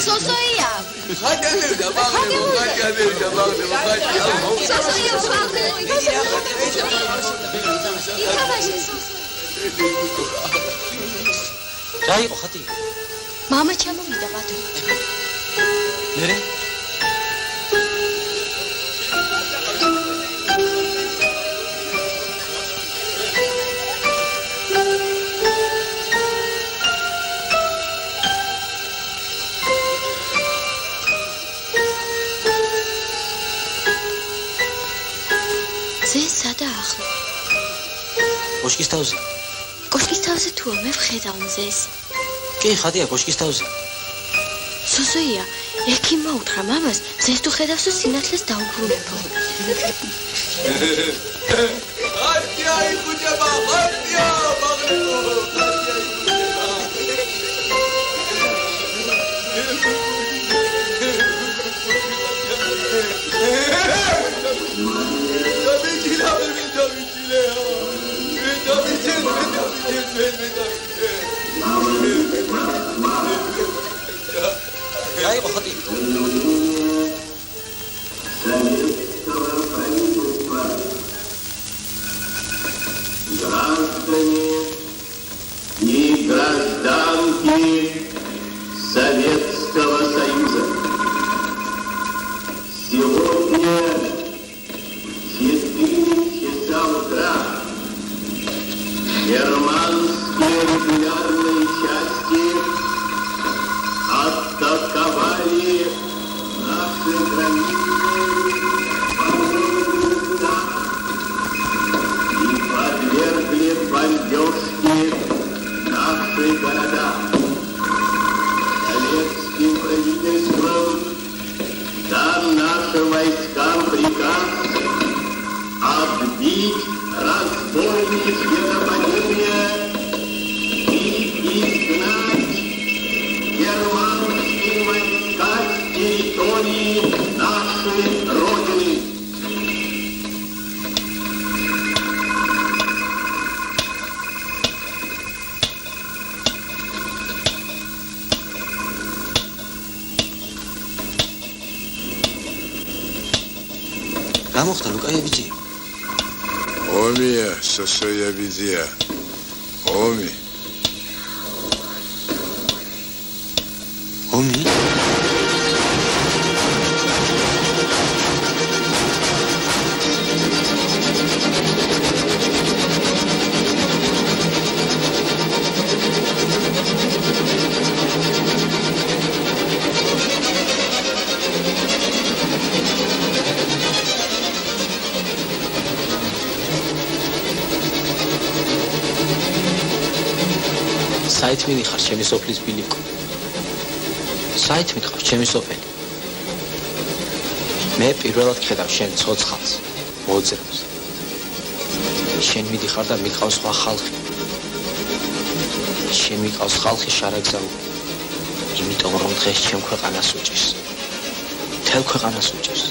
სოსოია. ხაგანევდა ბაღდება. სოსოია რა იყო ხათი? მამა ჩამოვიდა ბატონო. მერე? კოშკის თავზე. კოშკის თავზე თუა მე ვხედავ მზეს. კი, ხადია კოშკის თავზე. სოსოია, ექიმმა უთხრა მამას, მზეს თუ ხედავს, სინათლეს დაუბრუნებო. ხატია იხუჭება, ხატია, ბაღლიკო, ხატია იხუჭება. რა იყო ხათი? и гражданки Советского Союза. Сегодня в 4 часа утра германские регулярные части атаковали наши границы и подвергли бомбежке наши города. Советским правительством дан нашим войскам приказ отбить разбойничье нападение и изгнать германские войска с территории нашей Родины. რა მოხდა ლუკაევიჩი? ომია, სოსოიევიძია. ომი. ომი? საით მინიხარ ჩემი სოფლის ბილიკო. საით მითხავს ჩემი სოფელი. მე პირველად ხედავ შენ ცოცხალს, მოძრავს. შენ მიდიხარ და მიყავს სხვა ხალხი. შენ მიყავს ხალხი შარაგზაური. იმიტომ რომ დღეს ჩემ ქვეყანას უჭირს. მთელ ქვეყანას უჭირს.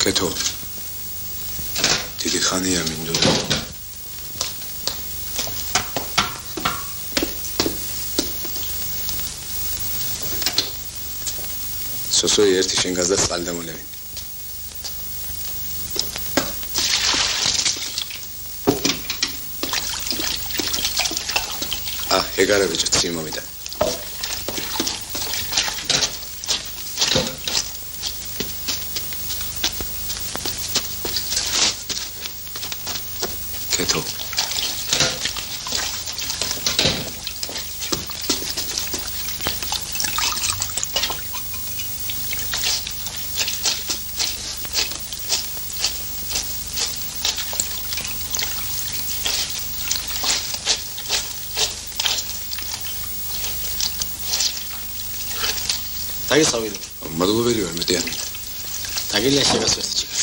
კეთო. დიდი ხანია მინდოდა. სოსოი ერთი შენ გაზდა წყალი დამოლევი. ეგარა ბიჭო ცი მომიდა. კეთო. დაგესავიდე. მადლობელი ვარ მეტია. დაგილია შეგასვერთ ჩიქს.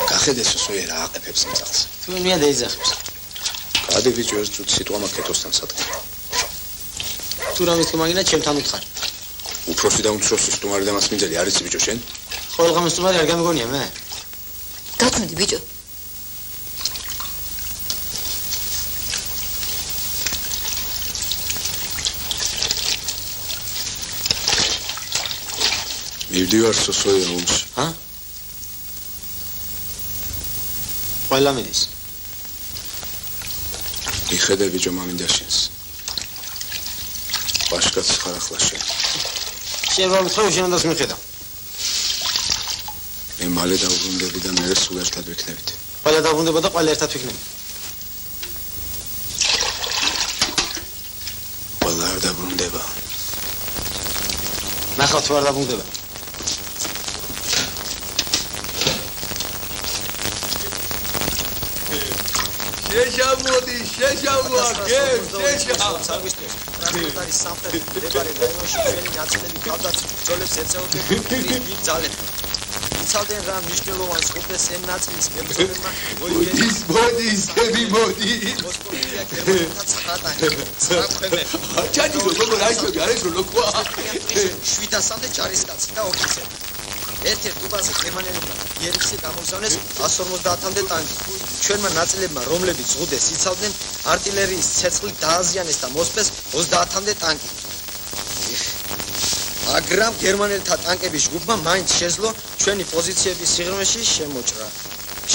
გახედე სოსოი რა აყეფებს მწახს. თუ მია დაიძახებს. გადი ბიჭო ეს წუთი სიტყვა კეთოსთან სადგა. თუ რა მითქმა მაგინა ჩემთან უთხარ. უფროსი და უმცროსი სტუმარი და მასმინძელი არის ბიჭო შენ? ყველგან სტუმარი არ გამიგონია მე. გაწმენდი ბიჭო. მივდივარ სოსოი ომში. ჰა? ყველა მიდის. იხედე ბიჭო მამინდა შენს. ბაშკაც ხარ ახლა შენ. შენ რომ თქვენ შენადაც მიხედა. მე მალე დავბრუნდები და მე სულ ერთად ვიქნებით. ყველა დაბრუნდება და ყველა ერთად ვიქნები. ყველა არ დაბრუნდება. ნახავთ თუ არ დაბრუნდება. შეშამოდი, შეშამოა, გემ, შეშამ. არის სამხრეთ მდებარე რაიონში ჩვენი ნაწილები თავდაც ბრძოლებს ეწეოდნენ ძალებს. იცავდნენ რა მნიშვნელოვან სხუბეს ამ ნაწილის მებრძოლებმა. მოდის, გემი მოდის. მოსკოვია გერმანიაც ხატანი. საფრთხე. ჩადი როგორ აიშობი, არის როლოქვა. 700-მდე ჯარისკაცი და ოფიცერი. ერთ-ერთ უბანზე გერმანელებმა იერიხზე გამოგზავნეს 150-მდე ტანკი. ჩვენმა ნაწილებმა, რომლებიც ზღუდეს იცავდნენ, артиლერიის ცეცხლით დააზიანეს და მოსპეს 30-მდე ტანკი. მაგრამ გერმანელთა ტანკების ჯგუფმა მაინც შეძლო ჩვენი პოზიციების სიღრმეში შემოჭრა.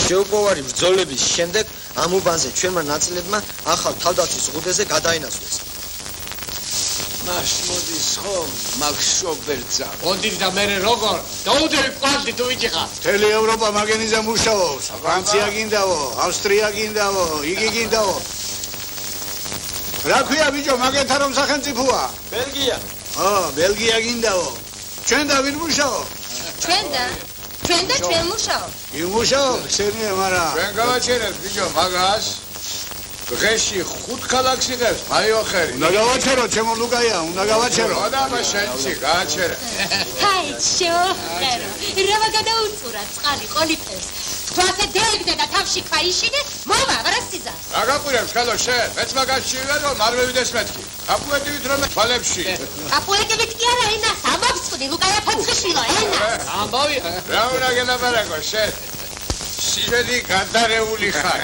შეუპოვარი ბრძოლების შემდეგ ამ უბანზე ჩვენმა ნაწილებმა ახალ თავდაცვის ზღუდეზე გადაინაცვლეს. მას მოდის ხომ, მაქს შობერცა. მოდის და მე როგორ? დაუდები ყვანდი თუ ვიჭიხა. მთელი ევროპა მაგენიზე მუშაობს. ფრანცია გინდაო, ავსტრია გინდაო, იგი გინდაო. რა ქვია ბიჭო, მაგენთან რომ სახელმწიფოა? ბელგია. ბელგია გინდაო. ჩვენ და ვინ მუშაობ? ჩვენ და ჩვენ მუშაობ. იმუშაობ, ხსენია, მაგრამ ჩვენ გავაჩერებთ ბიჭო მაგას. დღეში 5 ქალაქს იღებს, მაიოხერი. უნდა გავაჩერო, ჩემო ლუკაია, უნდა გავაჩერო. ოდაბა შენცი, გააჩერე. კაიჩო, რა გადაუწურა წყალი ყოლიფებს. თქვათე დეიგდე და თავში ქაიშიდე, მოვა, რა სიზარს. რა გაყვირებს ხელო შენ? მეც მაგაში ვიყავ, არ მევიდეს მეთქი. აპუეტივით რომ თვალებში. აპუეტივით კი არა, ენას ამავსწრდი ლუკაია ფოცხიშვილო, ენას. ამბავი. რა უნდა გელაპარაკო შენ? შენი გადარეული ხარ.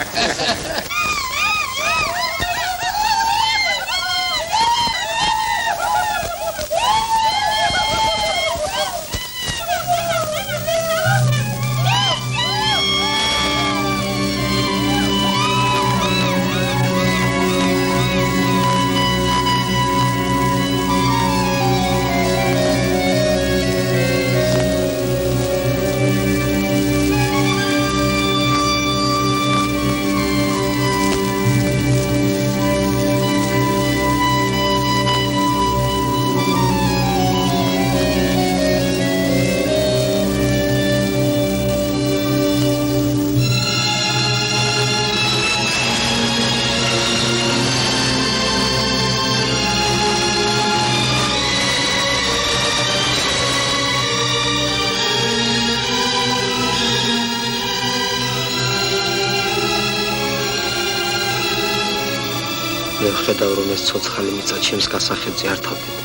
მე ვხედავ რომ ეს ცოცხალი მიწა ჩემს გასახელზე არ თავდება.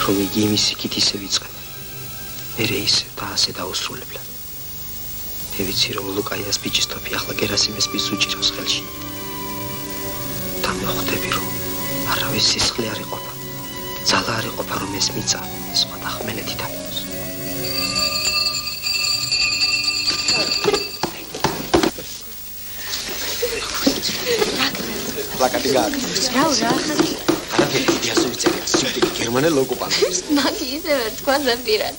რომ იგი იმის იქით ისე ვიწყება. მერე ისე და ასე დაუსრულებლა. მე ვიცი რომ ლუკაიას ბიჭის თოფი ახლა გერასიმეს ბიჭს უჭირავს ხელში. და მე ხვდები რომ არავის სისხლი არ იყოფა. ძალა არ იყოფა რომ ეს მიწა სხვათა ხმელეთით ამიყოს. პლაკატი გააკეთე. რა ახალი. არაფერი იდეას უწერია. სიკვდილი გერმანელ ოკუპანტებს. მაგი ისევე თქვა ზემპირად.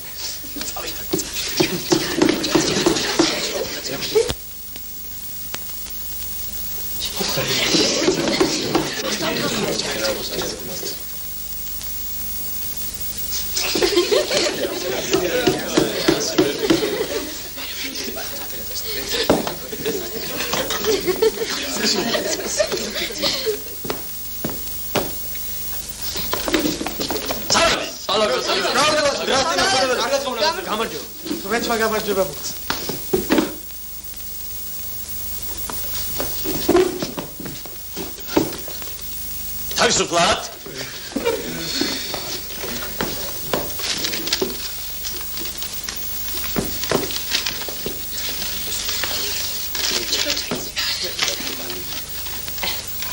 თავისუფლად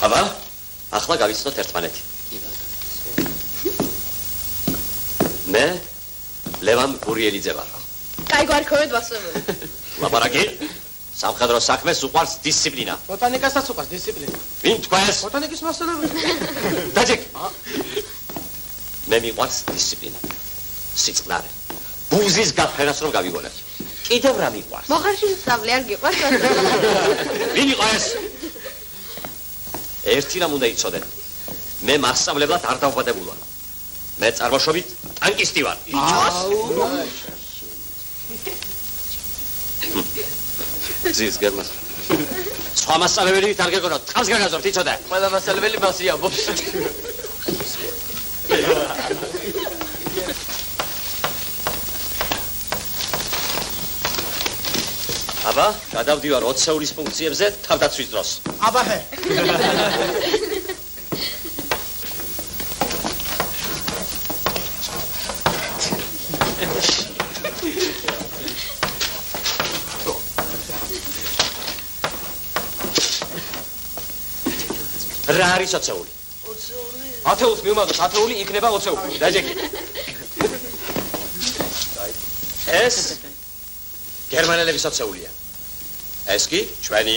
აბა ახლა გავიცნოთ ერთმანეთი მე ლევან გურიელიძე ვარ კაი გვარქოვეთ ვასწავლებელი ლაპარაკი სამხედრო საქმეს უყვარს დისციპლინა ბოტანიკასაც უყვარს დისციპლინა ვინ თქვა ეს ბოტანიკის მასწავლებელი დაჯეკ მე მიყვარს დისციპლინა სიწყნარე ბუზის გაფრენას რომ გავიგონებ კიდევ რა მიყვარს მოხარში სწავლე არ გიყვარს ვინ იყო ეს ერთი რამ უნდა იცოდე მე მასწავლებლად არ დავბადებულ ვარ მე წარმოშობით ტანკისტი ვარ ზის გერმას სხვა მასწავლებელი არ გეგონოთ ხავს გაგაზობთ იცოდე ყველა მასწავლებელი მასი ამბობს აბა გადავდივარ 20 ეურის ფუნქციებზე თავდაცვის დროს აბა ჰე რა არის 20 ეური? 10 ეულს მივმაგოთ 10 ეული იქნება 20 ეური. დაჯექი. ეს გერმანელების 20 ეულია. ეს კი ჩვენი.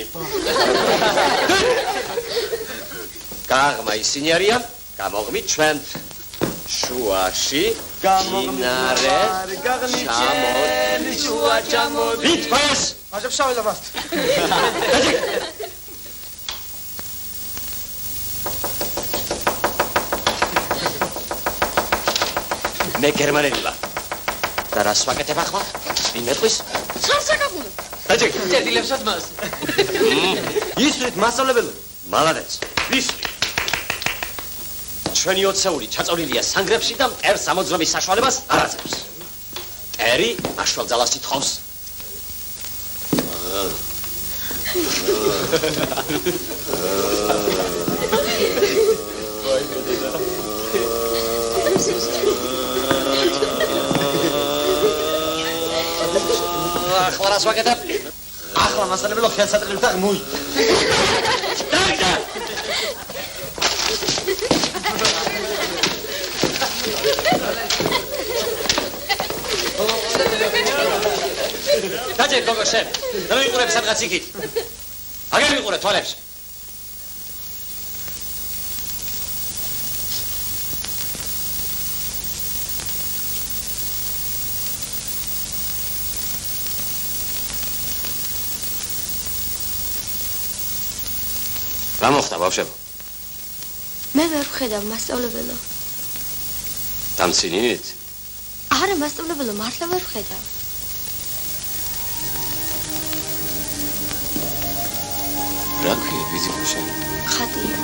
გაღმა ისინი არიან, გამოგმით ჩვენ. შუაში გამოგნარე გაღნიჩელი შუა ჩამოდი. ვიტყვეს? მაჟებ შაველა მას. დაჯექი. მე გერმანელი ვარ. და რას ვაკეთებ ახლა? ვინ მეტყვის? ხარსაკაგულო. დაჯექი. წერდილებსაც მას. ისვრით მასწავლებელი. მალადეც. ისვრით. ჩვენი 20 ეური ჩაწოლილია სანგრებში და მტერს ამოძრობის საშუალებას არ აძლევს. მტერი მაშვალ ძალას ითხოვს. ახლა რას ვაკეთებ? ახლა მასწავლებელო ხელსაწყლით და მუი. დაიჯა. დაჯერ გოგო შენ. და მიყურებ სადღაც იქით. აგერ მიყურებ თვალებს. რა მოხდა ბავშვებო? მე ვერ ვხედავ მასწავლებელო. დამცინინით? არა მასწავლებელო, მართლა ვერ ვხედავ. რა ქვია ვიზიტი შენ? ხატია.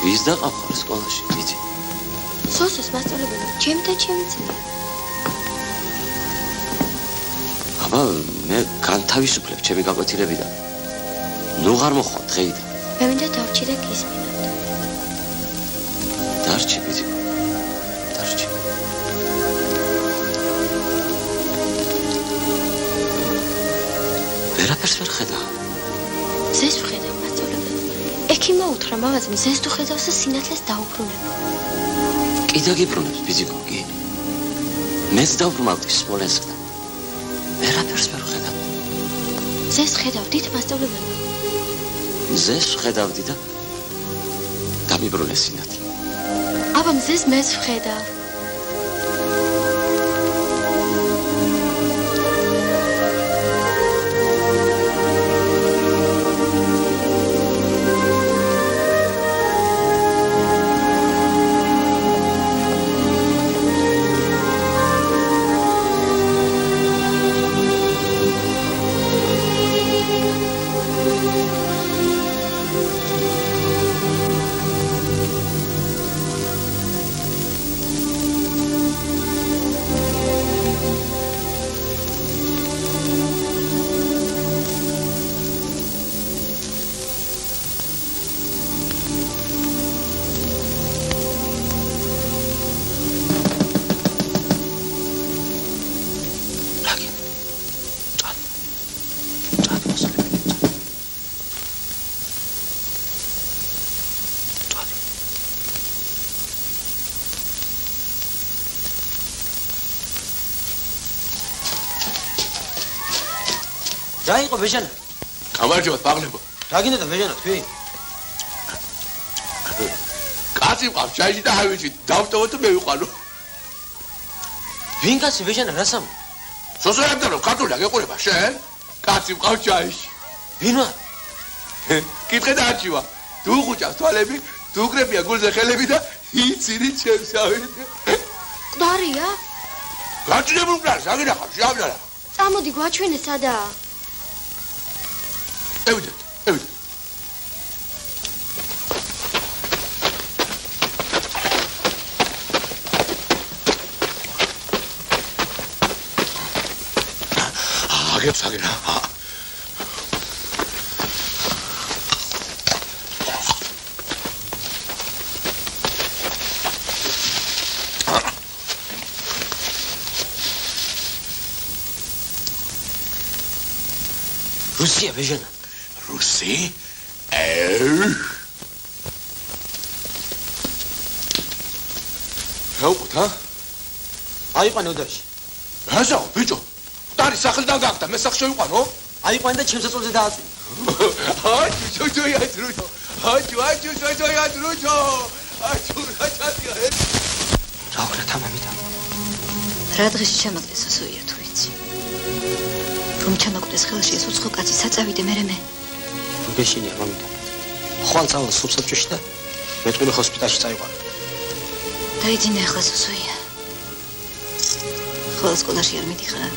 ვის დაყავ სკოლაში, ვიცი? სოსოს მასწავლებელო, ჩემი და ჩემი ძმა. აბა მე განთავისუფლებ ჩემი გაკვეთილებიდან. ნუ ღარ მოხვა დღეიდან. მე მინდა დავჭი და გისმინოთ. დარჩი ბიძიკო. დარჩი. ვერაფერს ვერ ხედავ. ზეს ვხედავ მასწავლებელი. ექიმმა უთხრა მამაზემ ზეს თუ ხედავს და სინათლეს დაუბრუნება. კიდე გიბრუნებს ბიძიკო კი. მეც დავბრმავდი სმოლენსკთან. ვერაფერს ვერ ვხედავ. ზეს ხედავდით მასწავლებელი? ზეს ვხედავდი და დამიბრუნეს სინათლე. აბა მზეს მეც ვხედავ. რა იყო ბეჟანა? გამარჯობა, ბაღლებო. რა გინდა და ბეჟანა თქვი? კაცი მყავს ჩაიში და ავიჭი, დავტოვო და მე ვიყვანო. ვინ კაცი ბეჟანა, რა სამ? სოსოებდანო, ქართული გეყურება შენ? კაცი მყავს ჩაიში. ვინ ვარ? კითხე და არჩივა. თუ ხუჭავს თვალები, თუ უკრებია გულზე ხელები და იცინი ჩემსავი. მკვდარია? გაჭირებული მკვდარი, საგინახავ, შეაბნარა. წამოდი გვაჩვენე სადაა. ევიდეთ, ევიდეთ. აგებს აგერა. რუსია ბეჟანა. რუსი? გაუყოთ, ა? აიყვანე ოდაში. რაზაო, ბიჭო? მკვდარი სახლიდან გახდა, მე სახლში ვიყვანო? აიყვანე და ჩემს საწოლზე დააწვი. აჩუ, ჩოჩოი აწრუჩო. აჩუ, ჩოჩოი აწრუჩო. აჩუ, რა ჩატია? რა ვქნა თამამიდა? რა დღეში ჩამაგდეს ასოია თუ იცი? რომ ჩამაგდეს ხელში ეს უცხო კაცი საწავიდე მე. გეშინია მამიდა. ხვალ წავალ სუბსაბჭოში და მეტყვი ჰოსპიტალში წაიყვანე. დაიძინე ახლა სოსოია. ხოლო სკოლაში არ მიდიხარ?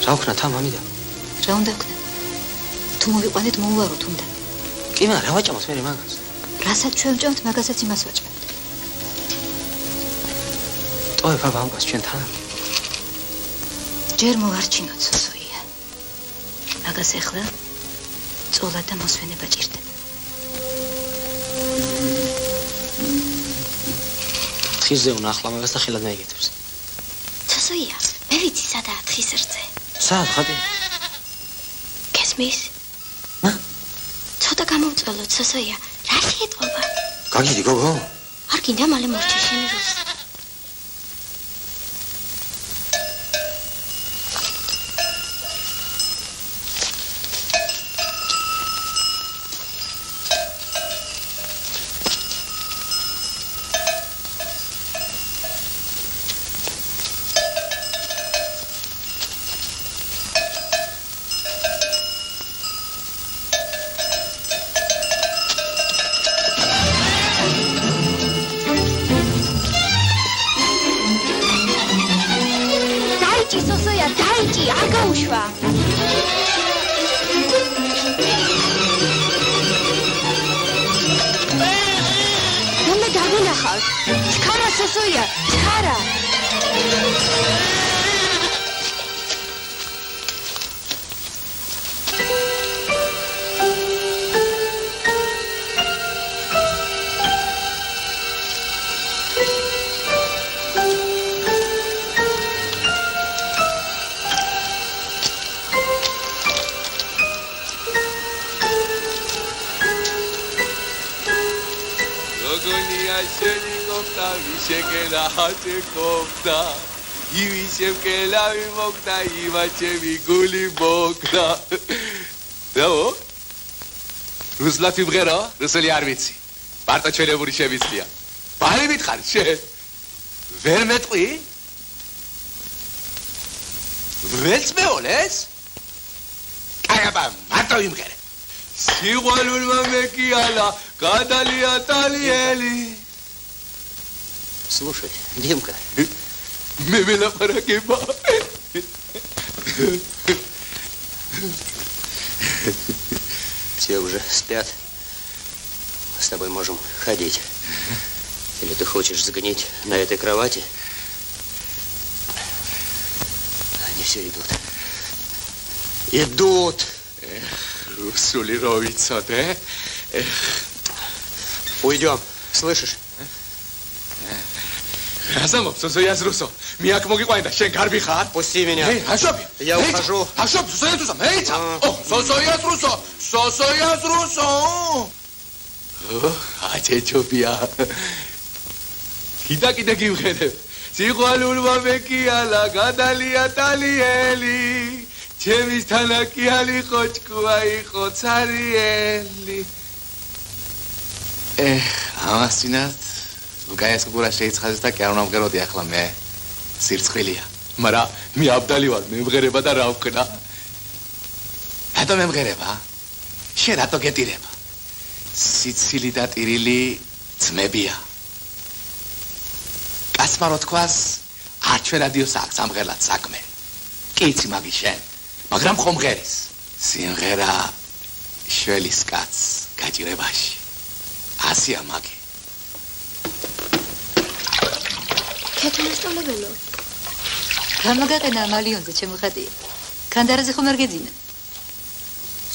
რა ვქნა თამამიდა? რა უნდა ვქნა? თუ მოვიყვანეთ მოუვაროთ უნდა. კი მაგრამ რა ვაჭამოთ მე მაგას? რასაც ჩვენ ვჭამთ მაგასაც იმას ვაჭამთ. ტოვე ბაბა ამას ჩვენ თან. ჯერ მოვარჩინოთ სოსოია. მაგას ეხლა წოლა და მოსვენება ჭირდება. თხიზე უნახლა მაგას და ხელად მეიგეთებს. სოსოია, მე ვიცი სადაა თხის რძე. სად ხატი? გესმის? ცოტა გამოვწველოთ სოსოია. რა შეეტყობა? გაგიდი გოგო? არ გინდა მალე მორჩი შენი რუსი. ხარ? ჩქარა სოსოია, ჩქარა. შეკელა ჰაჭეკობდა ივი შემკელავი მოკდა ივაჩები გული მოკდა დაო რუსლათი მღერა რუსული არ ვიცი მარტო ჩვენებური შევიცდია ბარი მითხარ შენ ვერ მეტყვი ველს მეოლეს კაიაბა მარტო იმღერე სიყვარულმა მეკიალა გადალია ტალიელი Слушай, Димка. Мемела парагеба. Все уже спят. С тобой можем ходить. Или ты хочешь загнить на этой кровати? Они все идут. Идут. Русулировица, да? Уйдем, слышишь? Разумов, Сосоя с Русо. Меня к могу понять, шен карби хат. Пусти меня. Эй, Ашоби. Я ухожу. Ашоби, Сосоя с Русо. Эй, о, Сосоя с Русо. Сосоя с Русо. А че чопия. Кида гивхеде. Сиყვარულმა მეკიალა, გადალია ტალიელი. ჩემის თანაკიალი ხოჭკუა იყო ცარიელი. ამასინათ Лукаес кура შეიცხადეს და კი არ უნდა მღეროდი ახლა მე სირცხვილია მაგრამ მე აბდალი ვარ მე მღერება და რა ვქნა რატო მე მღერება შენ რატო გეტირება სიცილი და ტირილი ძმებია კაცმა რო თქვას არ ჩვენ რადიოს აქვს ამღერლად საქმე კი იცი მაგის შენ მაგრამ ხომ მღერის სიმღერა შველის კაცს გაჭირებაში ასია მაგი ქეთმასწავლებელო გამაგაყენა მალიონზე ჩემო ხატია კანდარაზე ხომ არ გეძინა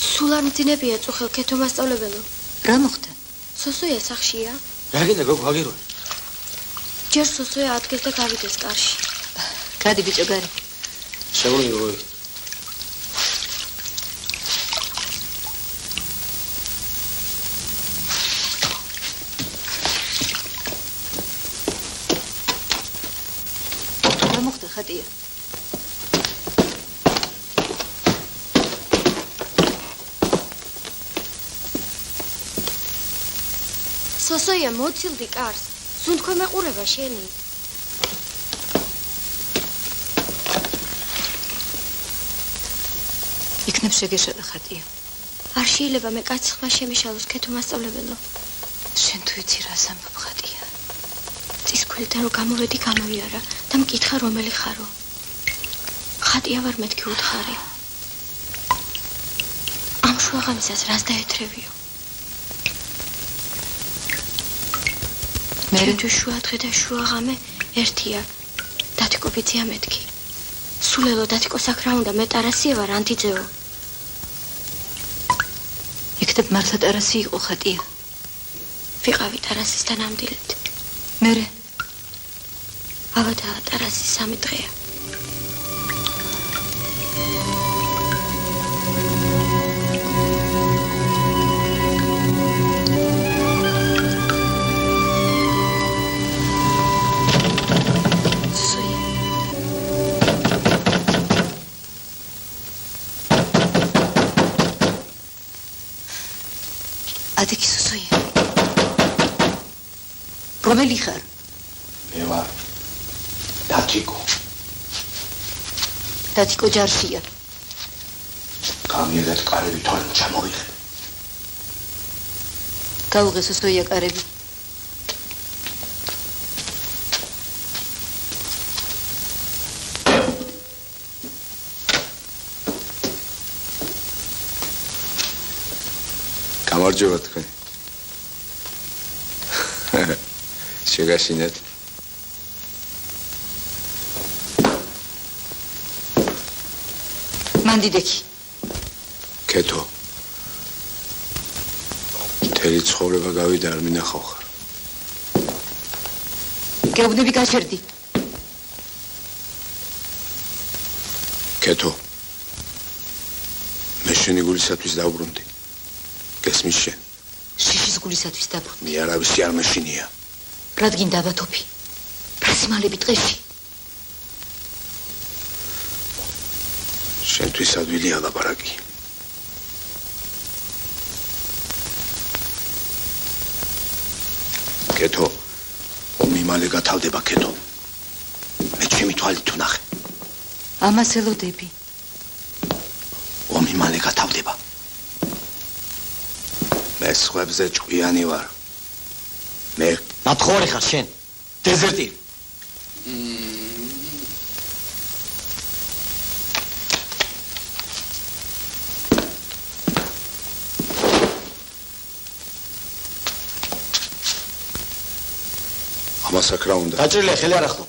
სულ არ მძინებია წუხელ ქეთმასწავლებელო რა მოხდა სოსოია სახშია რა გინდა გოგო აგირო ჯერ სოსოია ადგეს და გავიდეს კარში გადი ბიჭო გარი შეგვიძლია გოგო ხატია სოსოია მოცილდი კარს სუნთქო მეყურება შენი იქნებ შეგეშალა ხატია არ შეიძლება მე კაცი ხმა შემეშალოს ქეთო მასწავლებელო შენ თუ იცი რა სამბობ ხატია წისქვილიდან რომ გამოვედი გამოვიარა და მკითხა რომელი ხარო ხატია ვარ მეთქი უთხარი ამ შუაღამისას რას დაეთრევიო მე თუ შუადღე და შუაღამე ერთია დათიკო ბიძია მეთქი სულელო დათიკო საკრა უნდა მე ტარასია ვარ ანტიძეო იქნებ მართლა ტარასი იყო ხატია ვიყავი ტარასისთან ამდილეთ მერე ავადა ტარასი 3 დღეა ადიქი სუსოია რომელი ხარ მე ვარ დათიკო ჯარშია გამიერეთ კარები თან ჩამოვიღე გაუღე სუსოია კარები გამარჯობა თქვენ შეგაშინეთ. მანდიდექი. კეთო. მთელი ცხოვრება გავიდა არ მინახავ ხარ. გეუბნები გაჩერდი. კეთო. მე შენი გულისათვის დავბრუნდი. გესმის შენ? შიშის გულისათვის დაბრუნდი. მე არავისი არ მეშინია. რადგან დაბათოფი? პრასიმალები დღეში. შენთვის ადვილია ლაპარაკი. კეთო. ომი მალე გათავდება კეთო. მე ჩემი თვალით ვნახე. ამას ელოდები. ომი მალე გათავდება. მე სხვებზე ჭკვიანი ვარ. მე ნათხოვარი ხარ შენ. დეზერტი. ამასაკრა უნდა. დაჭრილია ხელი არ ახლა.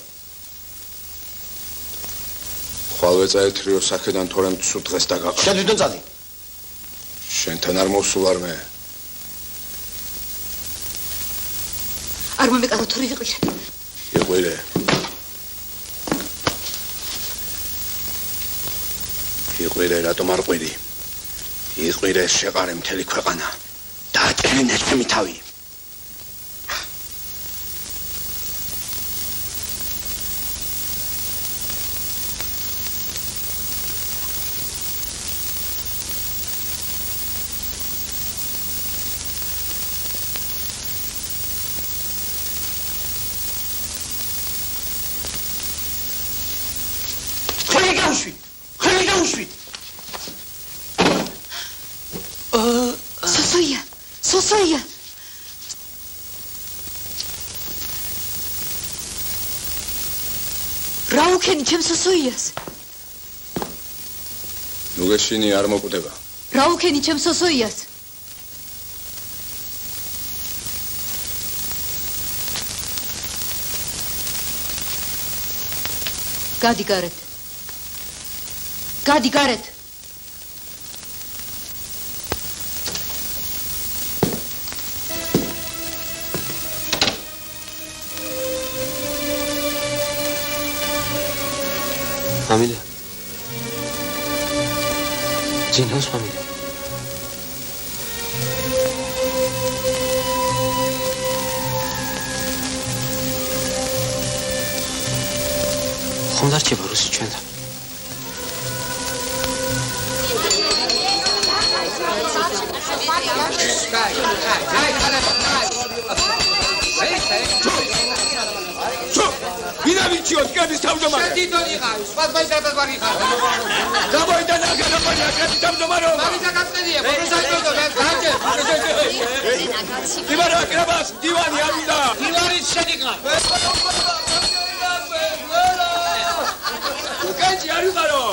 ხვალვე წაეთრიო საქედან თორემ ცუ დღეს დაგაყრა. შენ თვითონ წადი. შენთან არ მოვსულ არ მე. არ მომეკარო თორე ვიყვირე. იყვირე. იყვირე რატომ არ ყვირი? იყვირე შეყარე მთელი ქვეყანა. დააჭერინე ჩემი თავი. სოსოია. რა უქენი ჩემ სოსოიას? ნუ გეშინი არ მოკვდება. რა უქენი ჩემ სოსოიას? გადი გარეთ. გადი გარეთ. familia. Zinos familia. ხომ დარჩება რუსი ჩვენთან? ვინა ვიჩიოთ კების თავმჯდომარე? შედიდონი ხარ, სხვადასხვა დადაბარი ხარ. გამოიდან აგერაფონია კების თავმჯდომარეობა. მაგის აკაცნედია, პროფესორი მე გაჭერ. დივარ აკრებას, დივანი ავიდა. დივარის შედიყარ. კენჭი არ ვიყარო.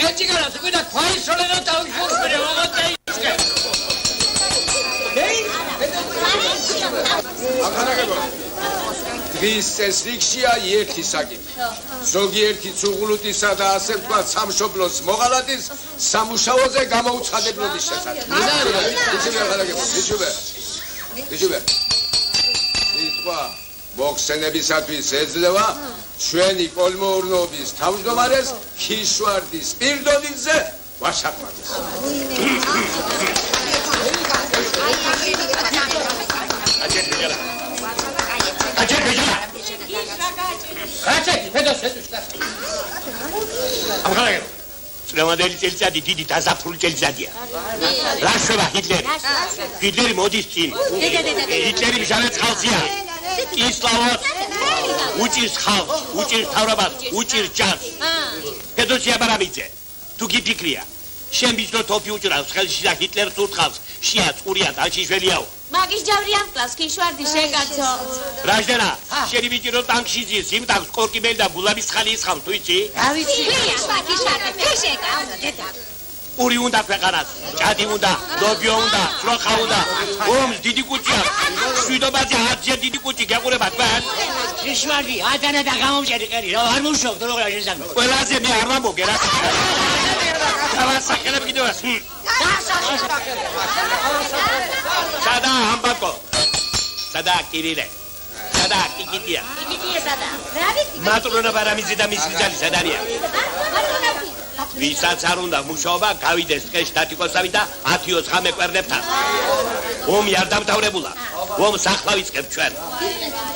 კენჭი განა, თქვენ და ქვაი სოლენო დაუხურე, მაგათი ისკე. ახანაგებო. დღის წესრიგშია ერთი საკითხი. ზოგიერთი ცუღლუტისა და ასე ვთქვათ სამშობლოს მოღალატის სამუშაოზე გამოუცხადებლობის შესახებ. ისუბე. ითქვა მოხსენებისათვის ეძლევა ჩვენი კოლმოურნობის თავმჯდომარეს ქიშვარდი სპირდონიძე ვაშაყმაძეს. წლევანდელი წელიწადი დიდი დაზაფრული წელიწადია. რა შვება ჰიტლერი? ჰიტლერი მოდის წინ. ჰიტლერი მჟავე წყალსია. ისლავოს უჭირს ხალხს, უჭირს თავრობას, უჭირს ჯარს. ფედოსია ბარამიძე, თუ გიფიქრია, შენ ბიჭო თოფი უჭრავს ხელში და ჰიტლერს ურტყავს, შია წყურია და შიშველიაო. მაგის ჯავრი ამკლავს ქიშვარდი შეკაცო. რაჟდენა, შენი ბიჭი რო ტანკში ზის, იმ ტანკს კორკიბელი და გულაბის ხალი ისხავს, თუ იცი? რა ვიცი? ქიშვარდი, ქიშეკაცო, დედა. პური უნდა ქვეყანას, ჭადი უნდა, ლობიო უნდა, სროხა უნდა. ომს დიდი კუჭი აქვს. შვიდობაზე 10-ზე დიდი კუჭი გეყურება თქვენ? ნიშმარდი, ადანა და გამომჭერი ყერი, რა არ მუშაობ, თუ როგორ შესაძლოა. ყველაზე მე არ მომოგე რა. დავასახელებ კიდევ რას. სადა ამბაკო. სადა კირილე. სადა კიკიტია. კიკიტია სადა. რა ვიცი? მატრონა ბარამიძე და მისი ძალი სადარია. ვისაც არ უნდა მუშაობა, გავიდეს ტყეში დათიკოსავი და 10-20 ღამე კვერნებთან. ომი არ დამთავრებულა. ომს ახლა ვიწყებ ჩვენ.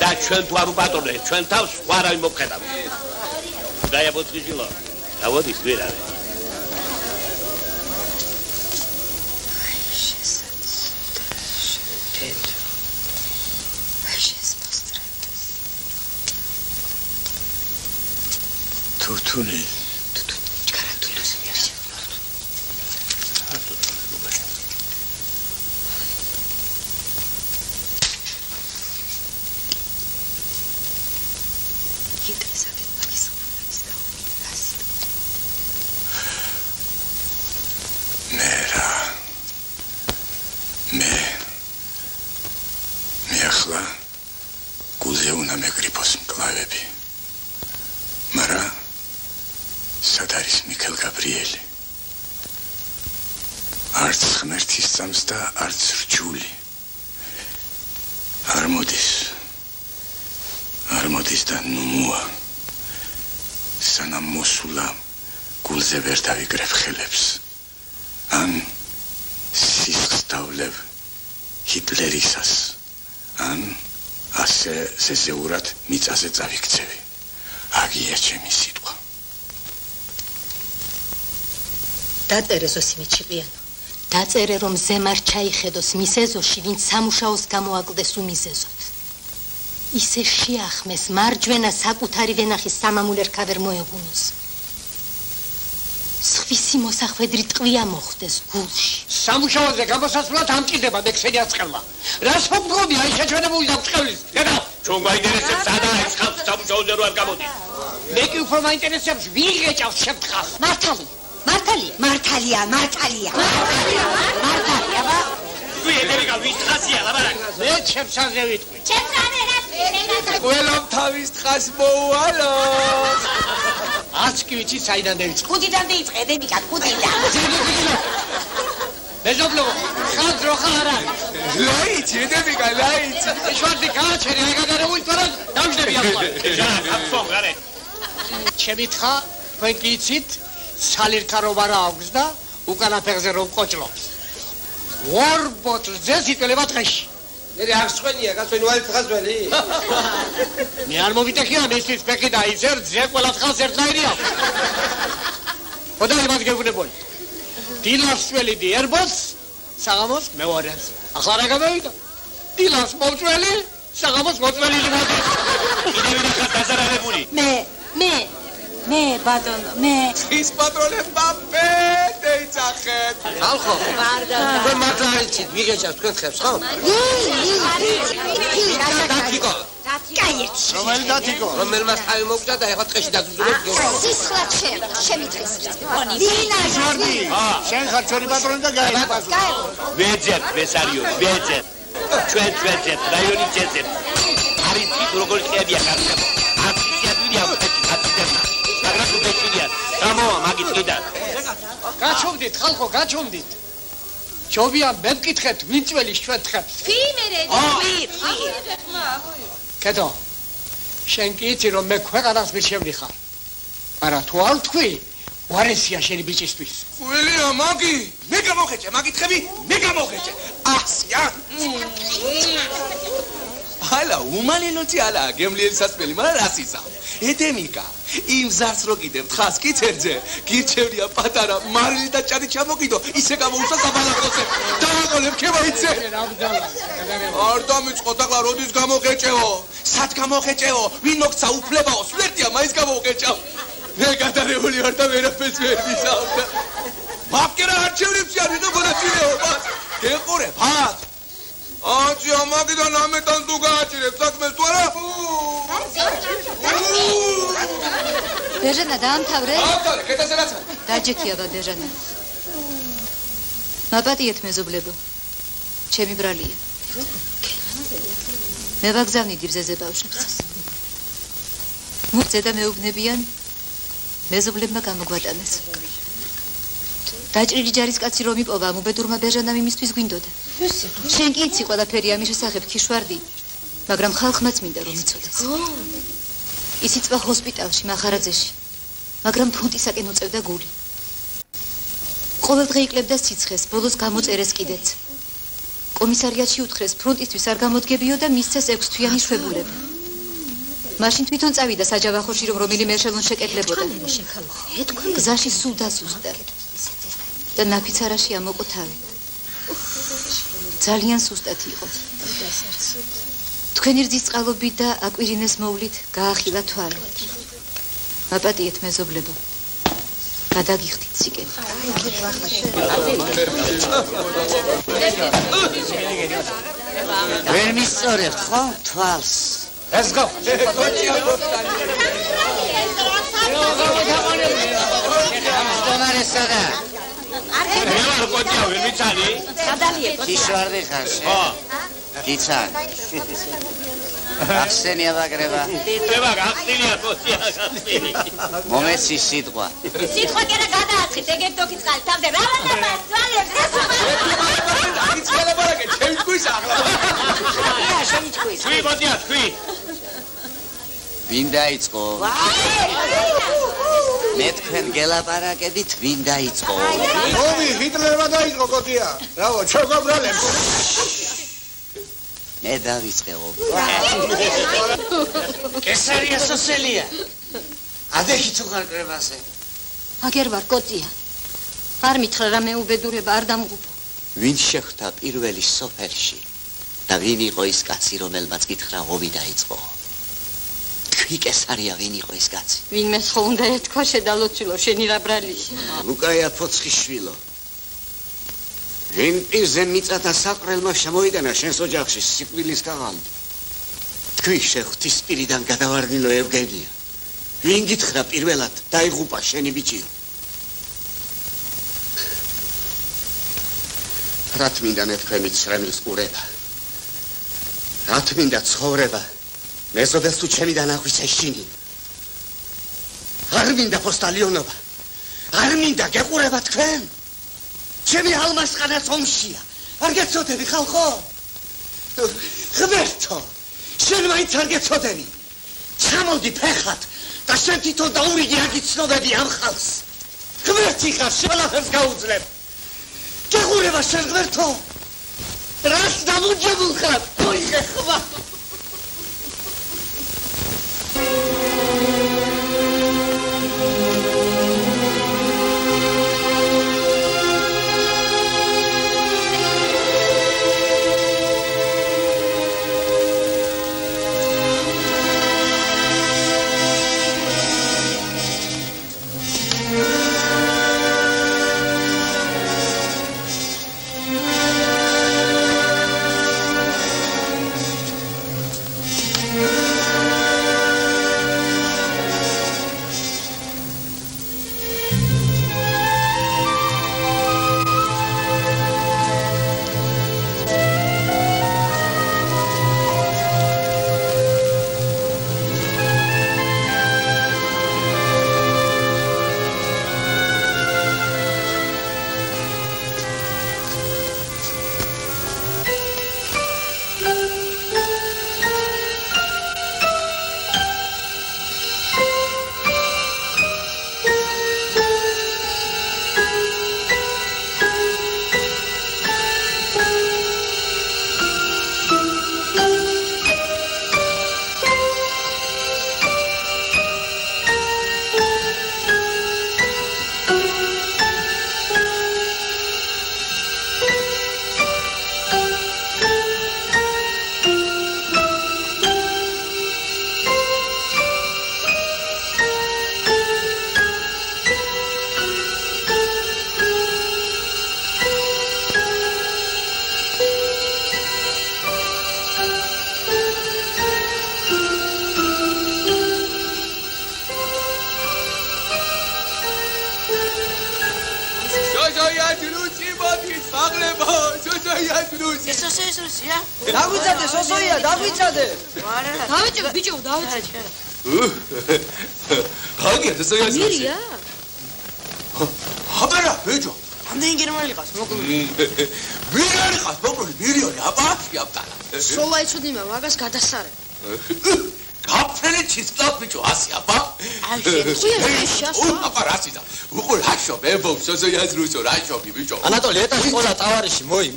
და ჩვენ თუ არ უპატრონებთ ჩვენ თავს, სხვა არავინ მოგხედავ. დაიაბოცხიშილო. დავოდის ვერავე. თუთუნი მე ახლა გულზე უნდა მეკრიფოს მკლავები. მარა სად არის მიქელ გაბრიელი? არც ღმერთის წამს და არც რჯული. არ მოდის და ნუმუა. სანამ მოსულა გულზე ვერ დავიკრებ ხელებს. ან სისხლს დავლევ ჰიტლერისას. ან ასე ზეზეურად მიწაზე წავიქცევი. აგია ჩემი სიტყვა. დაწერე ზოსიმე ჩიყიანო. დაწერე რომ ზემარ ჩაიხედოს მის ეზოში, ვინც სამუშაოს გამოაკლდეს უმიზეზოდ. ისე შეახმეს მარჯვენა საკუთარი ვენახის სამამულ ერქა ვერ მოეგუნოს. სხვისი მოსახვედრი ტყვია მოხდეს გულში. სამუშაოზე გამოსასვლელად ამჭირდება მე ქსენი აწყელმა. რას მომგონი აი შეჩვენებული და წყევლის. დედა, ჩვენ გვაინტერესებს სადა ის ხალხი სამუშაოზე რო არ გამოდის. მე კი უფრო მაინტერესებს ვინ გეჭავს შემთხარ. მართალია. თუ ედერიკა ვის ხასია ლაბარაკ. მე ჩემსაზე ვიტყვი. ჩემსაზე რა ვიტყვი? ყველამ თავის თხას მოუვალო. არც კი ვიცი საიდან დავიწყე. ხუთიდან დაიწყე ედერიკა, ხუთიდან. მეზობლო, ხალხ როხა არა. ლაიც, ედერიკა, ლაიც. შვარდი გააჩერე, აგადარებული თორად დავждები ახლა. აფსო გარე. ჩემი თხა, თქვენ კი იცით, სალირქა რომ არა აქვს და უკანა ფეხზე რომ ყოჭლობს. ორ ბოთლზე სიტყველება დღეში. მე არ სხვენია, გასვენი ვალი თხაზველი. მე არ მოვიტეხია მისთვის ფეხი და ის ერთზე ყველა თხას ერთნაირი აქვს. ხოდა იმას გეგუნებული. დილას შველიდი ერბოს, საღამოს მეორეს. ახლა რა გამოვიდა? დილას მოწველი, საღამოს მოწველი იმოდის. კიდევ ვინახარ დაზარალებული. მე ბატონო, მე ის პატრონებმა ეიცახეთ. ხალხო, თქვენ მართლა არ იცით, ვიღეჭავს თქვენ ხებს, ხო? დათიკო. კაიეთი. რომელი დათიკო? რომელმას თავი მოგჭა და ეხლა ტყეში დაგძულებ. სისხლად შემიწეს. ჟორდი, შენ ხარ ჩვენი პატრონი და გაიყვანო. ვეძებ, ბესარიო, ვეძებ. ჩვენ ვეძებ, რაიონი ვეძებ. არის ის როგორი ხეებია გარშემო. აფიცია ვიდია ფეთი აწდება. მაგრამ თუ ბეჭდია, გამოვა მაგით კიდე. გაჩვდით, ხალხო, გაჩვდით. ჯობია მე მკითხეთ, ვინ წველის ჩვენ თხებს? ფიმერე, კეთო. შენ კი იცი რომ მე ქვეყანას მირჩევნიხარ. მაგრამ თუ არ თქვი, ვარესია შენი ბიჭისთვის. ველია მაგი, მე გამოხეჭე, მაგითხები, მე გამოხეჭე. ასია. ალა, უმალინოთი ალა, გემლიელი სასმელი, მაგრამ რას ისა? ედემიკა, იმ ზარს რო კიდევ თხას კიცერზე, გირჩევნია პატარა მარილი და ჭადი ჩამოკიდო, ისე გამოუშვა საბალაკროზე. დააყოლებ ქემაიცე. არ დამიწყოთ ახლა როდის გამოხეჭეო? სად გამოხეჭეო? ვინ მოგცა უფლებაო? სვლერტია მაინც გამოხეჭავ. მე გადარეული ვარ და ვერაფერს ვერ ვისაუბრე. მაფკერა არჩევნებში არ ვიღო გონაცილეობას. გეყურე, ფათ. აჩია მაგიდან ამეთან თუ გააჭირებ საქმეს თუ არა? დეჟანა დაამთავრე? დაამთავრე, კეთაზე რაცა? დაჯექიადა დეჟანა. მაპატიეთ მეზობლებო. ჩემი ბრალია. მე ვაგზავნიდი ბზეზე ბავშვებს. მუხზე და მეუბნებიან მეზობლებმა გამოგვატანეს. დაჭრილი ჯარისკაცი რომ იპოვა მუბედურმა ბეჟანამ იმისთვის გვინდოდა. შენ კი იცი ყველაფერი ამის შესახებ ქიშვარდი, მაგრამ ხალხმაც მინდა რომ იცოდეს. ის იწვა ჰოსპიტალში მახარაძეში, მაგრამ ფრონტისაკენ უწევდა გული. ყოველდღე იკლებდა სიცხეს, ბოლოს გამოწერეს კიდეც. კომისარიატში უთხრეს ფრონტისთვის არ გამოდგებიო და მისცეს 6 თვიანი შვებულება. მაშინ თვითონ წავიდა საჯავახოში რომ რომელიმე ეშელონ შეკეთლებოდა. გზაში სულ დასუსტდა და ნაფიცარაში ამოყო თავი. ძალიან სუსტად იყო. თქვენი რძის წყალობით და აკვირინეს მოვლით გაახილა თვალი. მაპატიეთ მეზობლებო. გადაგიხდით სიკენ. ვერ მისწორებთ ხო თვალს? Let's go. სტომარესადა. მე ვარ კოტია ვერ ვიცანი? სადალიე კოტია. ქიშვარდი ხარ შე? ხო. გიცან. ახსენია ვაგრება. დედა გახსენია კოტია გახსენი. მომეცი სიტყვა. სიტყვა კი არა გადააწყით ეგეთ დოკი წყალი თავზე რა ვარ ძვალებს. იცქელა ბარაკე ჩემი თქვის ახლა. ია შენი თქვის. თქვი კოტია თქვი. ვინ დაიწყო? მე თქვენ გელაპარაკებით ვინ დაიწყო? ომი ჰიტლერმა დაიწყო კოტია. რავო ჩოგობრალებს. მე დავიწყე ომი. კესარია სოსელია. ადექი თუ ხარ კრებაზე. აგერ ვარ კოტია. არ მითხრა რა მეუბედურება არ დამღუპო. ვინ შეხვდა პირველი სოფელში და ვინ იყო ის კაცი რომელმაც გითხრა ომი დაიწყო? თქვი კესარია ვინ იყო ის კაცი? ვინმე ხო უნდა ეთქვა შედალოცილო შენი რა ბრალია. ლუკაია ფოცხიშვილო. ვინ პირზე მიწათა საყრელმა შემოიტანა შენს ოჯახში სიკვდილის გაღალდი? თქვი შეხვთისპირიდან გადავარდინო ევგენია. ვინ გითხრა პირველად დაიღუპა შენი ბიჭი? რა თმინდა თქვენი ცრემლის ყურება? რა თმინდა ცხოვრება? მეზობელს თუ ჩემი დანახვის ეშინი. არ მინდა პოსტალიონობა. არ მინდა გეყურება თქვენ. ჩემი ალმასყანაც ომშია. არ გეცოდები ხალხო? ღმერთო, შენ მაინც არ გეცოდები. ჩამოდი ფეხად და შენ თვითონ დაურიგი აგიცნობები ამ ხალხს. ღმერთი ხარ, ყველაფერს გაუძლებ. გეყურება შენ ღმერთო. რას დამუჯებულ ხარ? ოი ხება. Sosoyadrusi. Sosoyadrusiya? Daguitsade, Sosoya, daguitsade. დავიჭერ ბიჭო, დავიჭერ. Hagi, Sosoyadrusi. მირია? აბერა, ბიჭო. ამდენი გერმანელი ყავს, მოკლედ. მილიონი ყავს, მოკლედ, მილიონი, აბა, აბტანა. სოლა იცოდი მაგას გადასარე. გაფრენი ჩისკლავ ბიჭო, ასე აბა. აი, შენ აბა, რასიდა? უყურ რაშო, მებო, Sosoyadrusi, რაშობი ბიჭო. ანატოლი, ეტაში ყოლა ტავარიში, მოი.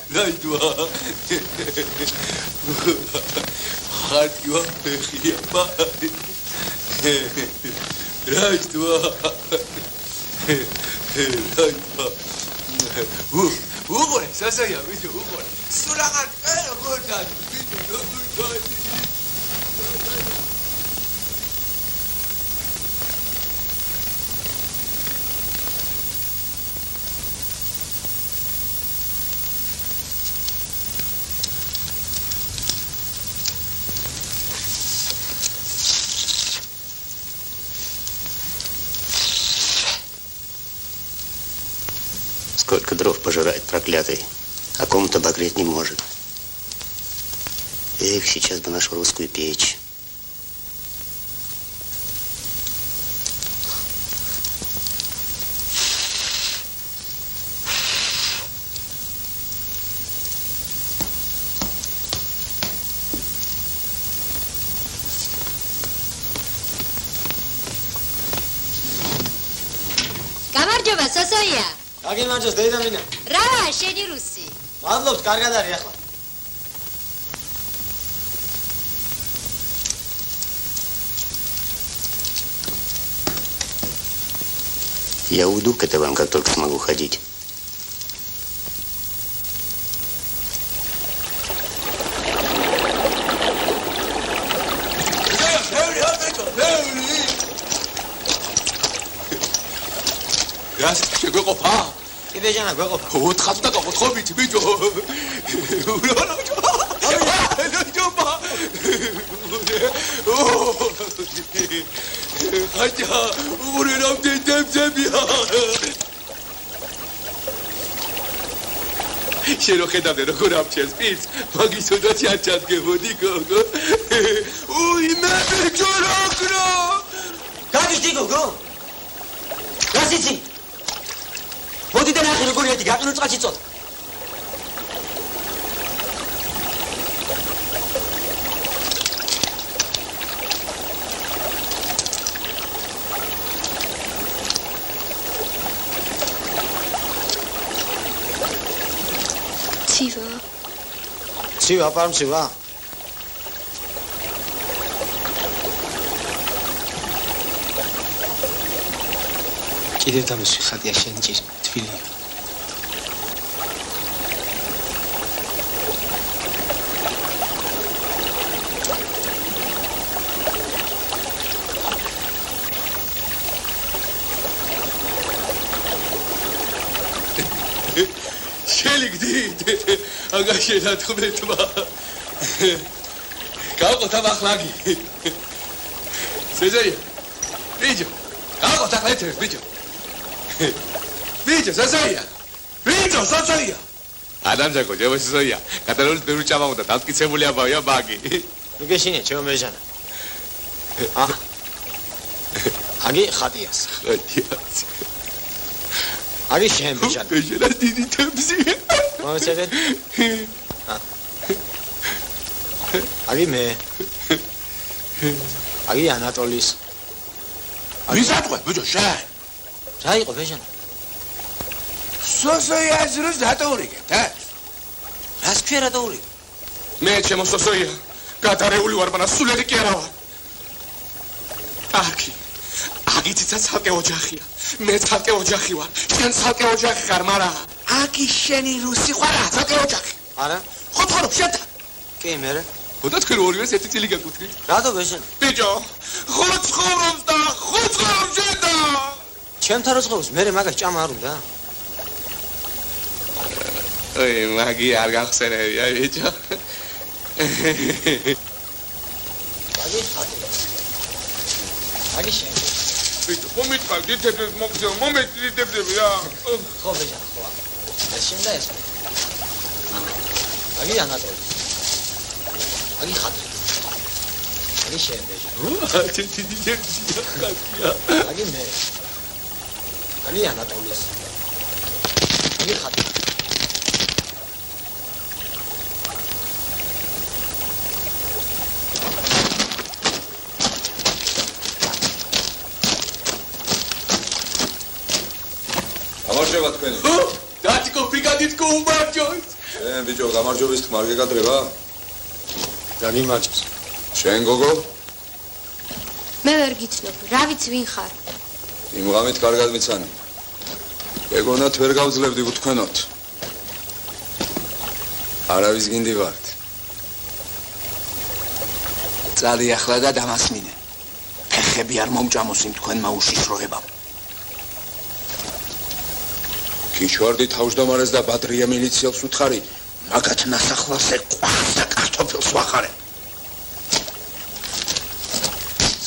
Rajdva. Хатьва, пехьяба. Раjdva. Угоре, Sosoya, бичо, угоре. Сурагат, гордан, бичо, угоре. Сколько дров пожирает проклятый, а кому-то обогреть не может. Эх, сейчас бы нашу русскую печь. გამარჯობა, Sosoya. გაგიმარჯოს დეიდამინა. რა, შენი რუსი. მადლობთ, კარგად არის ახლა. Я уйду к этому, как только смогу ходить. Раз, შეგვეყოფა? კიდე ჯანა გვეყოფა. 400 და გაყოფით, ბიჭო. ხაჭა, უღურე რამდენი ძებძებია. შენ რო ხედავდე როგორ ამჩენს პირს, მაგის ოდაც არ ჩადგებოდი გოგო. უი მე ბიჭო როგორ? გაგიჟდი გოგო? გასიცი. მოდი და ნახე როგორ ერთი გაყინო წყალში წოდი. ცივა, პარმცივა. კიდევ დამისვი ხატია შენი ჭირი, თბილია. შელიგდით აგაშენა თქმეთმა გავყოთ ახლა გი Sosoya ბიჭო გავყოთ ახლა ერთ ბიჭო ბიჭო Sosoya ბიჭო Sosoya ადამიანო ჯერ Sosoya კატალონის ბევრი ჭამა უნდა დამტკიცებული აბავია ბაგი მიგეშინე ჩემო მეჟანა აგი ხატიას აგი შენ მეჟანა მეჟანა დიდი თემზი მოიცადეთ აგი მე აგი ანატოლის ვის ატყვე ბიჭო შენ რა იყო მეჟანა Sosoya's როს დატოვრიგეთ რას ქვია რა დაურიგე მე ჩემო Sosoya გატარეული ვარ მაგრამ სულელი კი არა ვარ აგი ციცაც ცალკე ოჯახია მე ცალკე ოჯახი ვარ შენ ცალკე ოჯახი ხარ მაგრამ აგი შენი რუსი ხარ ცალკე ოჯახი არა ხო თქო შენ კი მე ხოდა თქვენ ორივეს ერთი წილი გაკუთვნით რატო მეჟანა ბიჭო ხო ცხოვრობს და ხო ცხოვრობს შენ და ჩემთან რო ცხოვრობს მე მაგას ჭამა არ უნდა ოი მაგი არ გახსენებია ბიჭო აგი შენ ბიჭო, მომიტყავ, დიდებს მოგზეო, მომეც დიდებს რა. ხო ბეჟანა, ხო. ეს შენ და ეს. აგი ანატოლი. აგი ხატი. აგი შენ ბეჟანა. დიდებია ხატია. აგი მე. აგი ანატოლის. აგი ხატი. გამარჯობა თქვენ. დათიკო ბრიგადით გუმარჯოს. შენ ბიჭო გამარჯობის თქმა არ გეკადრება? გამიმარჯოს. შენ გოგო? მე ვერ გიცნობ, რა ვიცი ვინ ხარ? იმ ღამით კარგად მიცანი. ეგონათ ვერ გავძლებდი უთქვენოთ. არავის გინდი ვართ. წადი ახლა და დამასმინე. ფეხები არ მომჭამოს იმ თქვენმა უშიშროებამ. კიჩვარდი თავმჯდომარეს და ბადრია მილიციელს უთხარი, მაგათ ნასახლარზე ყვას და კარტოფილს ვახარე.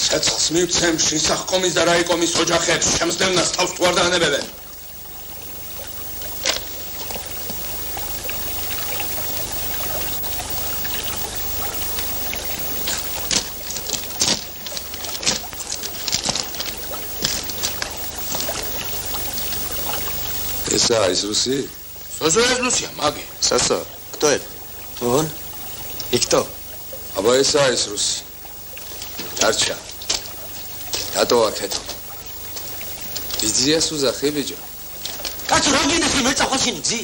ცეცხლს მივცემ შესახკომის და რაიკომის ოჯახებს, შემსდევნას თავს თუ არ დაანებებენ. Esa es Lucy. Soso es Lucia, маги. Сосо, кто это? Он? И кто? Аба esa es Lucy. Тарча. Тато акето. Иძია სუზახე ბიჭო. კაცო რა გინდა მე წახვალშინი გზი?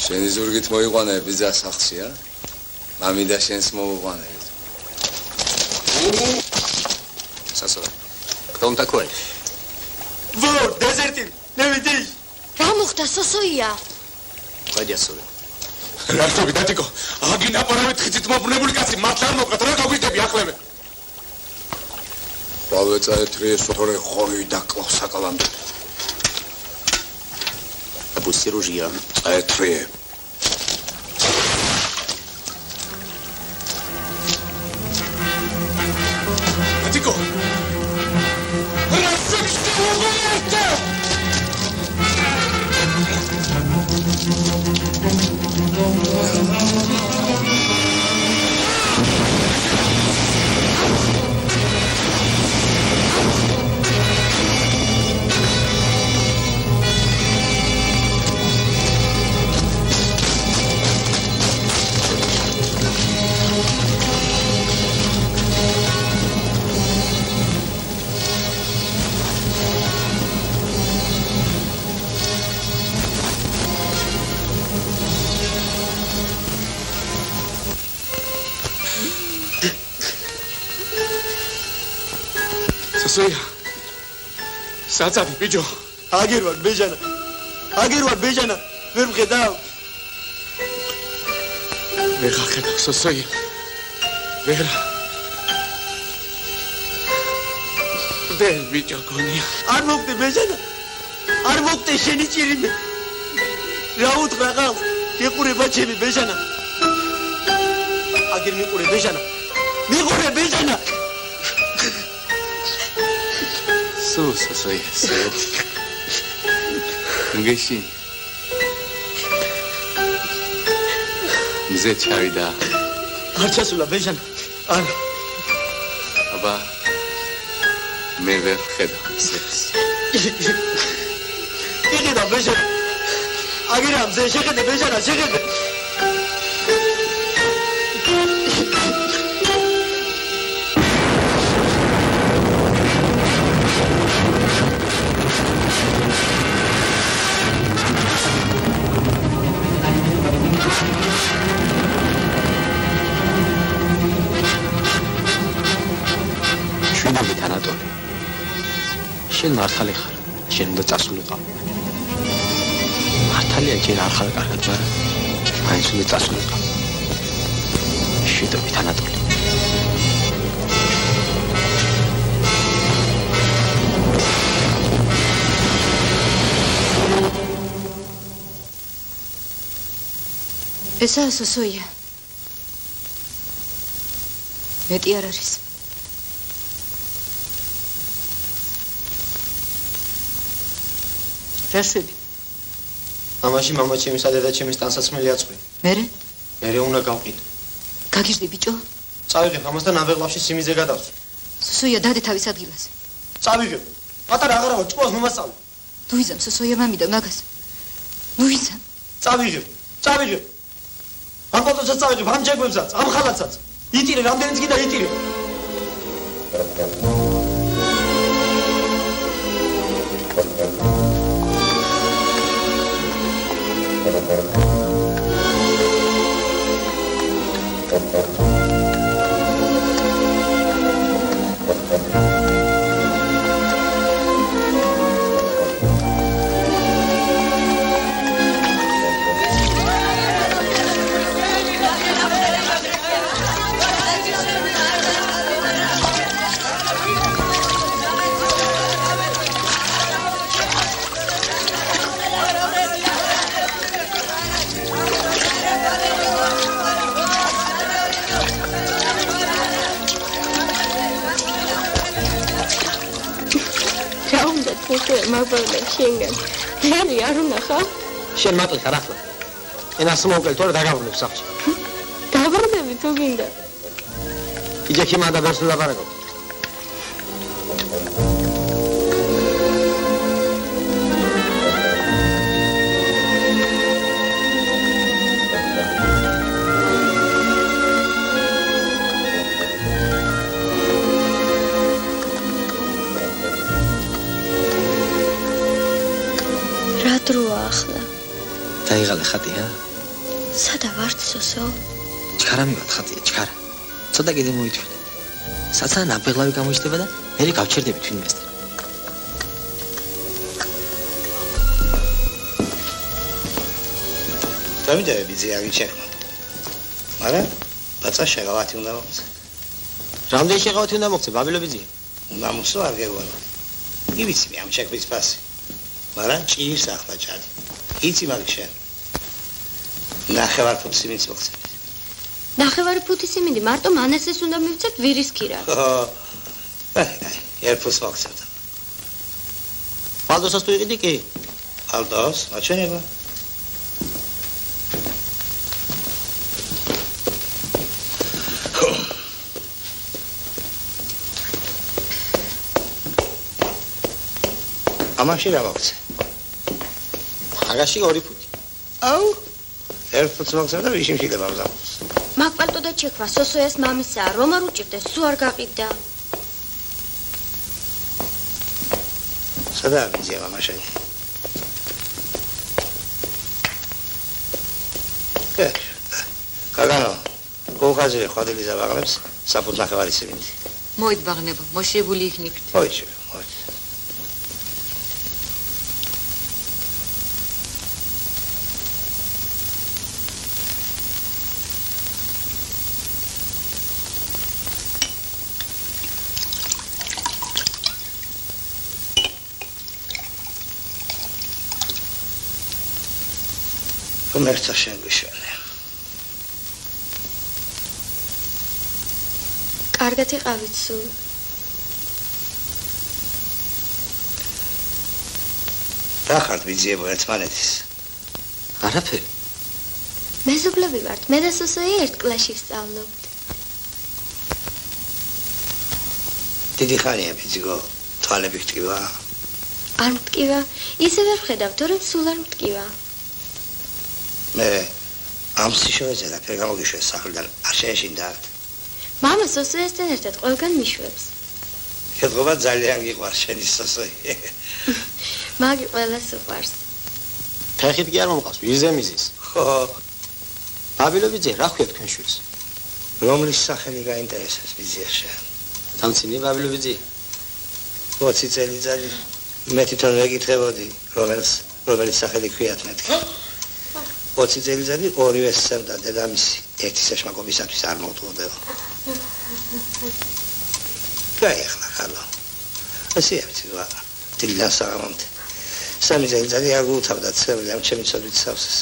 შენი ზურგით მოიყვანე ბიძას ახსია? მამიდა შენს მოუყვანე. Сосо. Кто он такой? Вор, дезертир. Не видишь? რა მოხდა სოსოია? Пойди отсюда. რასტობი დათიკო, აგინა პარავით ხიცით მოპნებული კაცი, მართლა არ მოვყავთ, რა გაგვიტები ახლევე? Павეცაეთრიე სოთორე ხორი და კლავსაკალამდე. Опусти ружья. Цаэтрие. Датико! სოია საწადი ბიჭო აგირვარ ბეჟანა ვერ მხედავ ვერ ხახედავ სოია ვერ ბიჭო გონია არ მოგდე ბეჟანა არ მოგდე შენი ჭირიმე რა უთხრა ყავს გიყურება ჩემი ბეჟანა აგერ მიყურე ბეჟანა Сосоя, Мгеши. Мзе чавида. Арчасула бежана. Ар. Аба. მე ვერ ხედავ სექს. იგედა ბეჟანა. აგერა მზე შეხედე ბეჟანა, შეხედე. შენ მართალი ხარ. შენ უნდა წასულიყავ. მართალია ჯერ არ ხარ კარგად, მაგრამ მაინც უნდა წასულიყავ. შვიდობით ანატოლი. ესაა სოსოია. მეტი არ არის. რა შვები? მამაში მამა ჩემისა და ჩემის ტანსაცმელი აწყვი. მე უნდა გავყიდო. გაგიჟდი ბიჭო? წავიღებ ამასთან ავეღლავში სიმიძე გადავწვი. სუსოია დადე თავის ადგილას. წავიღებ. პატარა აღარავა ჭკუას მომასწავლე. ნუ იზამ სუსოია მამიდა მაგას. ნუ იზამ. წავიღებ. ამ ფოტოსაც წავიღებ, ამ ჯეგვებსაც, ამ ხალათსაც. იტირე, რამდენიც კიდე იტირე. შენგან. მე არ უნახა? შენ მატყი ხარ ახლა. ენას მოვკლ თორე დაგაბრუნებ სახში. დაბრუნები თუ გინდა. იჯექი მანდა დარს ვლაპარაკობ. დაიღალე ხატია? სადა ვარ სოსო? ჩქარა მივად ხატია, ჩქარა. ცოტა კიდე მოითვლე. საცა ნაბეღლავი გამოიჩნდება და მე გავჩერდები თვინმესთან. დავიდე ბიძი აგიჩერხო. მაგრამ ბაცა შეღავათი უნდა მოხდეს. რამდენი შეღავათი უნდა მოხდეს, ბაბილობიძი? უნდა მოსო არ გეგონა. ივიცი მე ამ ჩეკვის ფასი. მაგრამ ჭირს ახლა ჭარი. იცი მაგ შენ. ნახევარ ფუთი მინც მოხსენე. ნახევარი ფუთი სიმინდი მარტო მანესეს უნდა მივცეთ ვირისქირა. აი, ერფოს მოხსენე. პალდოსას თუ იყიდი კი? პალდოს, მაჩვენება. ამაში რა მოხსენე? აგაში 2 ფუთი. აუ ერფოს მოხსენე და ვიშიმ შეიძლება ამზავნოს. მაგ პალტო და ჩექვა სოსოეს მამისაა, რომ არ უჭირდეს, სულ არ გაყიდა. სადა ვიზია მამაშენ. კაგანო, კოხაზე ხვადილი ზაბაღებს საფუძ ნახევარი სიმინდი. მოიდბაღნებო, მოშებული იქნებით. მოიჭი. მერცა შენ გიშველე. კარგად იყავით სულ. რა ხართ ბიძიებო ერთმანეთის? არაფერი. მეზობლები ვართ, მე და სოსოი ერთ კლასში ვსწავლობთ. დიდი ხანია ბიძიგო, თვალები გტკივა? არ მტკივა, ისე ვერ ვხედავ, თორემ სულ არ მტკივა. მე ამ სიშოეზე რა ფერ გამოგიშვეს სახლიდან არ შეეშინდათ. მამა სოსოესთან ერთად ყველგან მიშვებს. ეთყობა ძალიან გიყვარს შენი სოსოი. მაგი ყველას უყვარს. ფეხით კი არ მომყავს, ვიზე მიზის. ხო. ბაბილობიძე, რა ხვია თქვენ შვილს? რომლის სახელი გაინტერესებს ბიზიაშა? თამცინი ბაბილობიძე. 20 წელიწადი მე თვითონ ვეკითხებოდი, რომელიც სახელი ქვიათ მეთქი. 20 წელიწადი ორივე სევდა დედამისი, ერთი საშმაკობისათვის არ მოვთხოვდება. გაიხლა ხალო. ასე ვთქვა, დილას აღამონთ. 3 წელიწადი არ გუთავდა ცევი ამ ჩემი ცოდვით სავსეს.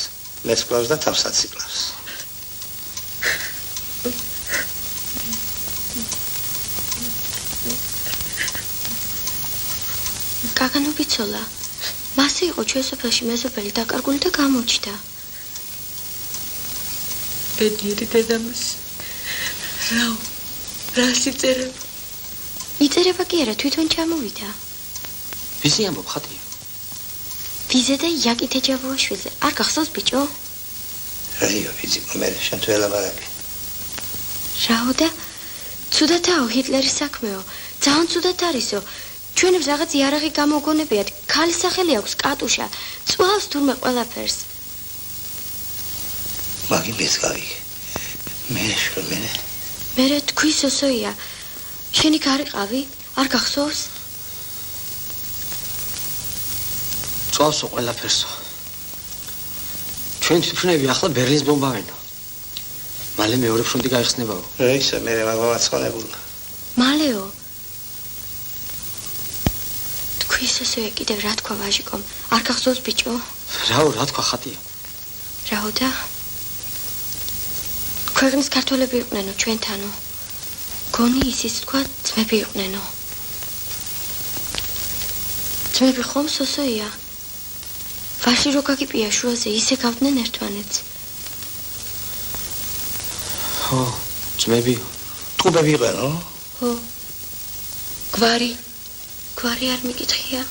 მეც კლავს და თავსაც იკლავს. გაგანო ბიცოლა, მასე იყო ჩვენ სოფელში მეზობელი დაკარგული და გამოჩნდა. ბედნიერი დედამის. რა სიწერება? იწერება კი არა, თვითონ ჩამოვიდა. ვიზი ამბობ ხატია? ვიზე და იაკით ეჯავოაშვილზე. არ გახსოვს ბიჭო? რაიო ვიზი მე შენ თუ ელაბარაკი. რაო და ცუდათაო ჰიტლერის საქმეო. ძალიან ცუდათ არისო. ჩვენებს რაღაც იარაღი გამოგონებიათ. ქალის სახელი აქვს კატუშა. წვავს თურმე ყველაფერს. მაგი მესგავი. მე თქვი სოსოია. შენი გარიყავი? არ გახსოვს? წვავსო ყველაფერსო. ჩვენ თვითონები ახლა ბერლინს ბომბავენო. მალე მეორე ფრონტი გაიხსნებაო. რა ისა მე მაგამაცხანებულა. მალეო. თქვი სოსოია კიდევ რა თქვა ვაჟიკომ? არ გახსოვს ბიჭო? რაო რა თქვა ხატია? რაო და ქვეყნის ქართველები იყვნენო ჩვენთანო. გონი ისიც თქვა ძმები იყვნენო. ძმები ხომ სოსოია? ვაში რო გაგიპია შუაზე ისე გავდნენ ერთმანეთს. ხო, ძმები. ტყუპები იყენო? ხო. გვარი არ მიკითხია.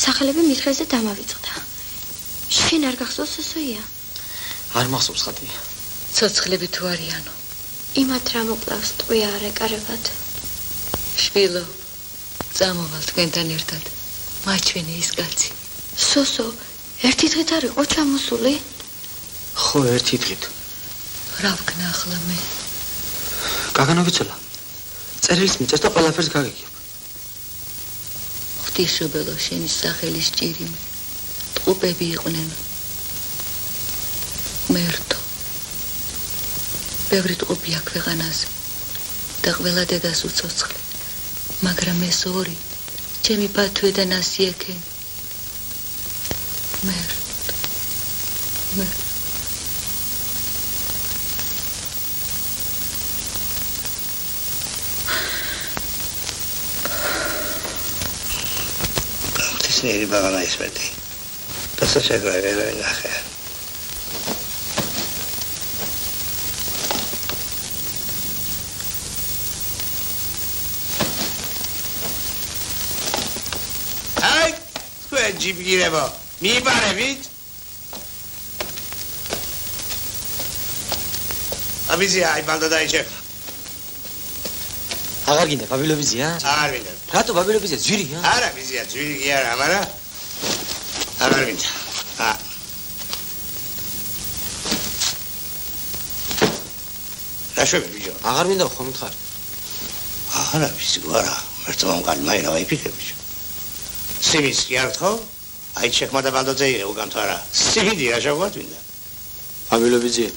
სახელები მითხრეზე დამავიწყდა. შენ არ გახსოვს სოსოია? არ მახსოვს ხატია. ცოცხლები თუ არიანო. იმათ რა მოკლავს ტყვია არ ეკარებათ. შვილო, წამოვალ თქვენთან ერთად. მაჩვენე ის კაცი. სოსო, ერთი დღით არ იყო ჩამოსული? ხო, ერთი დღით. რა ვქნა ახლა მე? გაგანოვიცოლა. წერილის მიწეს და ყველაფერს გაგიგებ. ღვთისმშობელო, შენი სახელის ჭირიმე. ტყუპები იყვნენ. მერტო. ბევრი ტყუპია ქვეყანაზე და ყველა დედას უცოცხლე. მაგრამ ეს ორი, ჩემი ბათვე და ნასიექენი. მერტო. ღვთისმერი ბაღანა ისმეტი. დასაჩაგრა ვერ ნახე. ჯიბგირებო, მიიბარებით? აბიზია, აი ბალდა დაიჭერა. აღარ გინდა ბაბილოვიზია? აღარ მინდა. რატო ბაბილოვიზია ძვირია? არა, ბიზია, ძვირი კი არა, მაგრამ აღარ მინდა. რა შვები ბიჭო? აღარ მინდა ხომ მითხარ? არა, ბიზი, არა. მერტო მომყალი მაინა ვაიფიქრე ბიჭო. სიმის კი არ თქო? აი ჩეხმა და ბალდოძე იღე უგან თუ არა. სიმიდი რა შეგვათ მინდა? ბაბილოვიზია.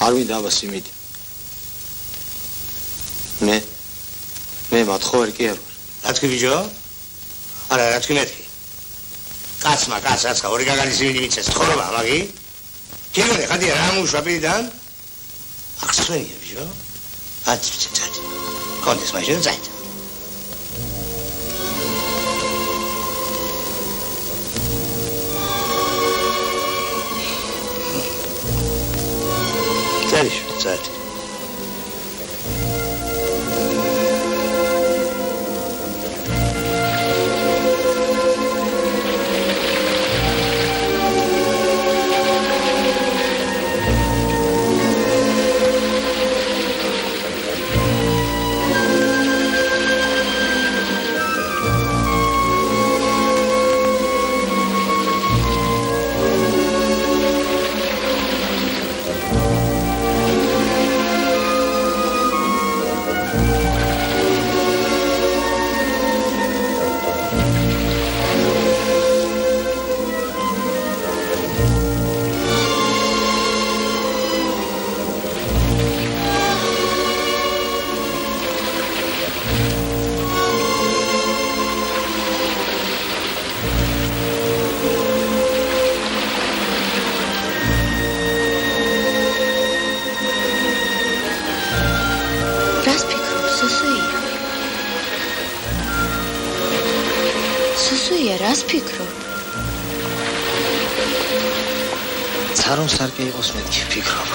არ მინდა აბა სიმიდი. მე მათხოვარი კი არ ვარ. რა თქვი ბიჭო? არა, რა თქვი მეთქი? კაცმა, კაცმა, ორი გაგალი სიმიდი მიცეს, თხოვება მაგი? გიგონე, ხადია რა მუშვა პირიდან? ახსენია ბიჭო? აციცე წადი. კონდეს მაშინ წადი. Zeit. სოსოია, რას ფიქრობ? ცარომ სარკე იყოს მეთქი ფიქრობ.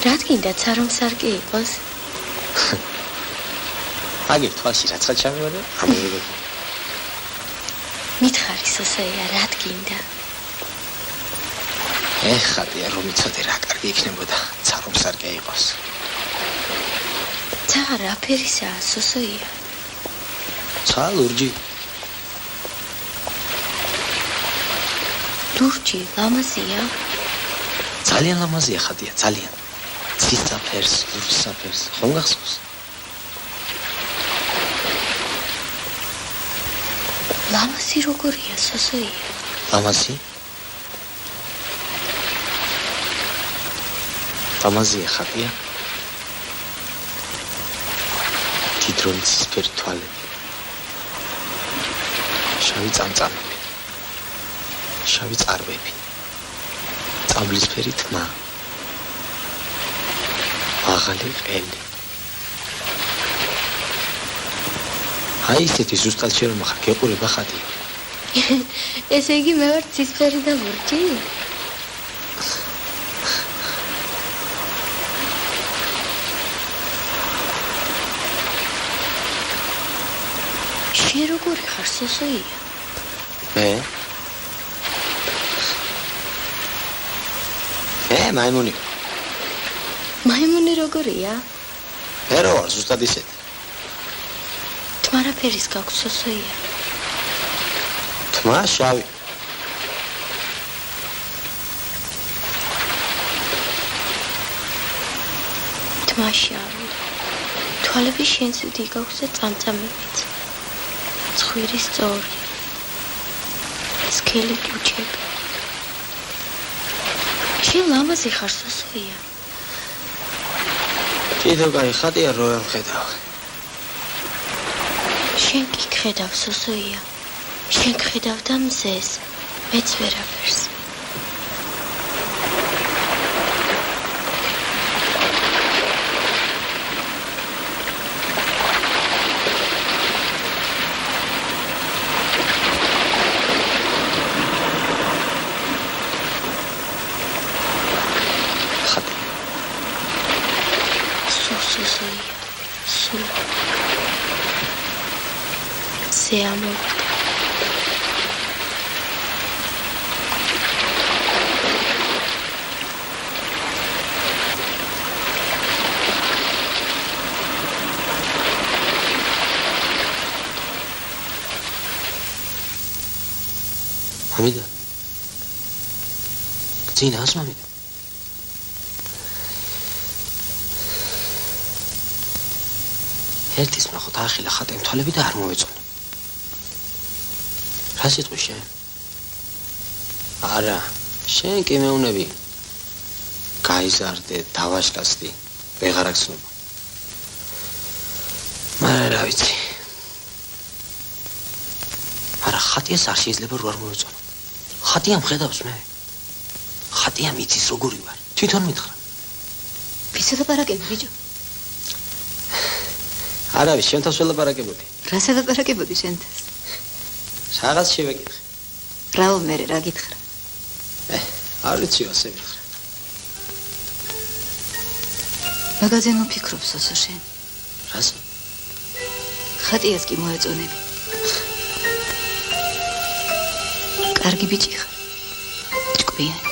რა გინდა ცარომ სარკე იყოს? აგერ თვალში რაცხა ჩამივარდა? ამერიგო. მითხარი სოსოია, რა გინდა? ეხადია რომ იცოდე რა კარგი იქნებოდა ცარომ სარკე იყოს. ცა რა ფერისაა სოსოია? ცა ლურჯი. ლურჯი, ლამაზია? ძალიან ლამაზია ხადია, ძალიან. ცისაფერს, ლურჯსაფერს, ხომ გახსოვს? ლამაზი როგორია სოსოია? ლამაზი? ლამაზია ხადია? თითრონი ცისფერი თვალები. შავი წამწამები. შავი წარბები. წაბლისფერი თმა. მაღალი ყელი. აი ისეთი ზუსტად შე რომ ხარ გეყურება ხატი. ესე იგი მე ვარ ცისფერი და ლურჯი? შე როგორი ხარ სოსოია? მე მაიმუნი. მაიმუნი როგორია? მე რო ვარ ზუსტად ისეთი. თმა რა ფერის გაქვს სოსოია? თმა შავი. თმა შავი. თვალები შენსვიდი გაქვს და წამწამებიც. ცხვირის სწორი. სქელი კუჩები. შენ ლამაზი ხარ სოსოია. კიდევ კაი ხატია რო ვხედავ. შენ კი გხედავ სოსოია. შენ გხედავ და მზეს. მეც ვერაფერს. Se amo. Mamida. Gdzinas, mamida. ერთის ნახოთ ახლა ხატემ თვალები და არ მოვეწონა. რა სიტყვის შენ? არა, შენ კი მეუნები. გაიზარდე, დავაშკაცდი, ვეღარ აქცნობა. მაგრამ რა ვიცი. არა, ხატიას არ შეიძლება რო არ მოვეწონა. ხატია მხედავს მე. ხატია მიცის როგორი ვარ. თვითონ მითხრა. ვისაც ლაპარაკები, ბიჭო? არა, შენთან შელაპარაკებოდი. რას ელაპარაკებოდი შენთან? რაღაც შევეკითხე. რაო მე რა გითხრა? არ ვიცი ასე ვითხრა. მაგაზე მოფიქრობ სოსო შენ. რას? ხატიას კი მოეწონები. კარგი ბიჭი ხარ. ჭკვიანი.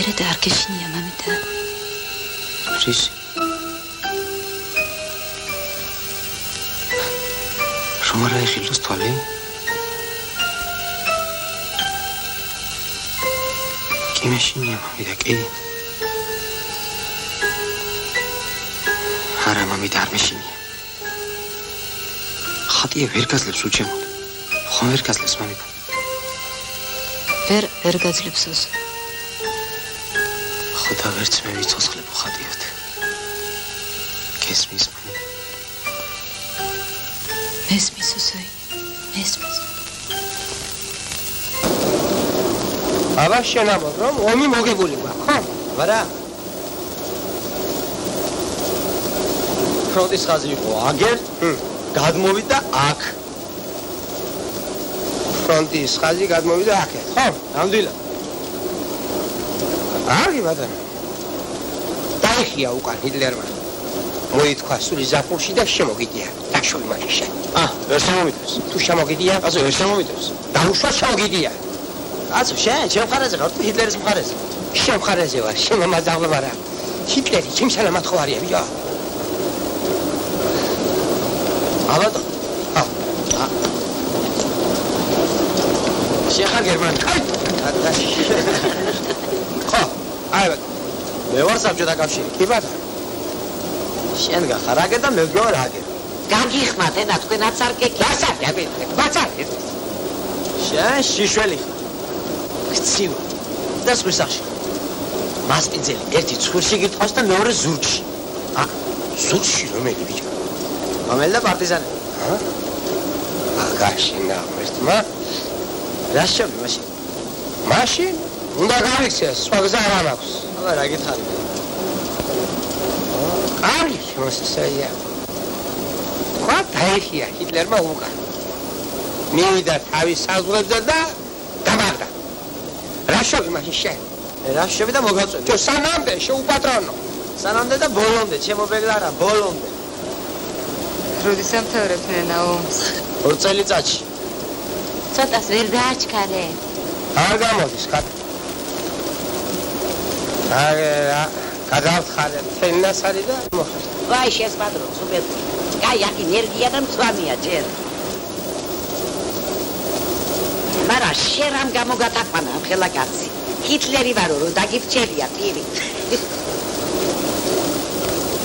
მერე და არ გეშინია მამიდა. რის? რომ არ აიხილოს თვალი? კი მეშინია მამიდა, კი. არა მამიდა არ მეშინია. ხატია ვერ გაძლებს უჩემოდ. ხომ ვერ გაძლებს მამიდა? ვერ გაძლებს ოს. ხოდა ვერც მე ვიცოცხლებო ხატიოთ. გესმის მამიდა? მესმის ოსოი. მესმის. აბა შენ ამბობ რომ ომი მოგებული გვაქვს, ხო? ვარა. ფრონტის ხაზი იყო აგერ, გადმოვიდა აქ. ფრონტის ხაზი გადმოვიდა აქ. ხო, ნამდვილად. კარგი ბატონო. დაიხია უკან ჰიტლერმა. მოითქვა სული ზაფხულში და შემოგიდია. დაშოვი მაშინ. ვერ შემომიტევს. თუ შემოგიდია, კაცო, ვერ შემომიტევს. დაუშვა შემოგიდია. კაცო, შენ მხარეზე ხარ, თუ ჰიტლერის მხარეზე. შენ მხარეზე ვარ, შემამაძაღლე ვარა. ჰიტლერი ჩემსანა მათხოვარია, ბიჭო. ალბათ. შენ ხარ გერმანი. ხო, აი მე ვარ საბჭოთა კავშირი. კი ბატონო. შენ გახარ აგერ და მე ვარ აგერ. გაგიხმათ ენა თქვენაც არ გეკი. ბაცარი. შენ შიშველი ხარ. გცივა. და სხვისახში. მასპინძელი ერთი ცხვირში გიტყავს და მეორე ზურგში. ზურგში რომელი ბიჭო? რომელი და პარტიზანი? აგაშინა მერტმა. რა შევი მაშინ? მაშინ? უნდა გავიქცეს, სხვა გზა არ აქვს. აბა რა გითხარი? კარგი, მოსწია. თქვა დაიხია ჰიტლერმა უკან. მივიდა თავის საზღვრებზე და გამაგდა. რა შევი მაშინ შენ? რა შევი და მოგაწვევი. ჩო სანამდე შეუპატრონო. სანამდე და ბოლომდე, ჩემო ბეგლარა, ბოლომდე. როდის ამთავრებ ნაუმს? 2 წელიწადში. ცოტას ვერ დააჩქარე. არ გამოდის კატა. რა გადავხარე ფენასარი და მოხდა. ვაი შესპადრო, სუპერ. კაი, აქ ენერგია და მწვანეა ჯერ. მარა შერამ გამოგატაყვანა ხელა კაცი. ჰიტლერი ვარო რომ დაგიფჩერია ტირი.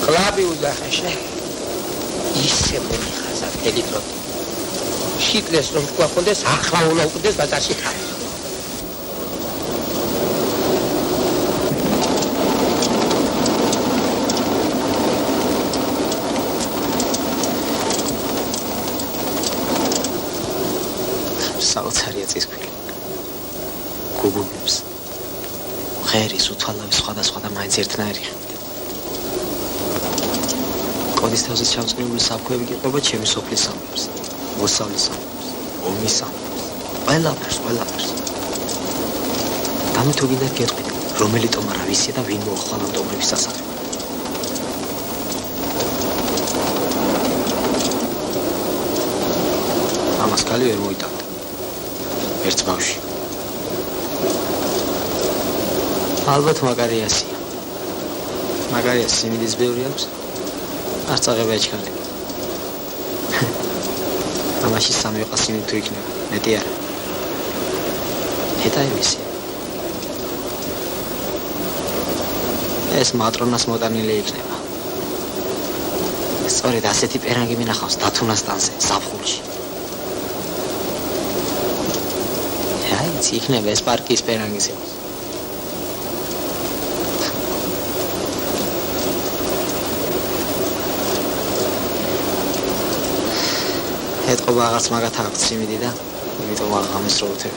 კლაბი უძახაშე. ისე მომიხაზა თელიკრო. ჰიტლერს რომ გვახონდეს ახლა უნდა უკდეს ბაზარში ხარ. საოცარია წისქვილი. გუგუგებს. ღერის უთვალავი სხვადასხვა და მაინც ერთნაირი ხდება. კოდის თავზე ჩამწკრივული საფქვევი გიყვება ჩემი სოფლის სამებს. მოსავლის სამებს. ომის სამებს. ყველაფერს. დამეთო გინდა გეტყვით, რომელი ტომარა ვისია და ვინ მოახვალ ამ ტომრების სასახებ. ამას კალი ვერ მოიტანდა. ერთ ბავში. ალბათ მაგარიასია. მაგარიას სიმინდის ბევრი აქვს. არ წაღება ეჩქარი. ამაში სამი ვიყა სიმინდი თუ იქნება. მეტი არა. ჰეტა იმისი. ეს მატრონას მოტანილი იქნება. სწორედ ასეთი პერანგი მინახავს დათუნასტანზე, ზაფხულში. აიც იქნება ეს პარკის პერანგის იყოს. ეთყობა აღარც მაგათ აქვს სიმინდი და იმიტომ აღამის რო უთებ.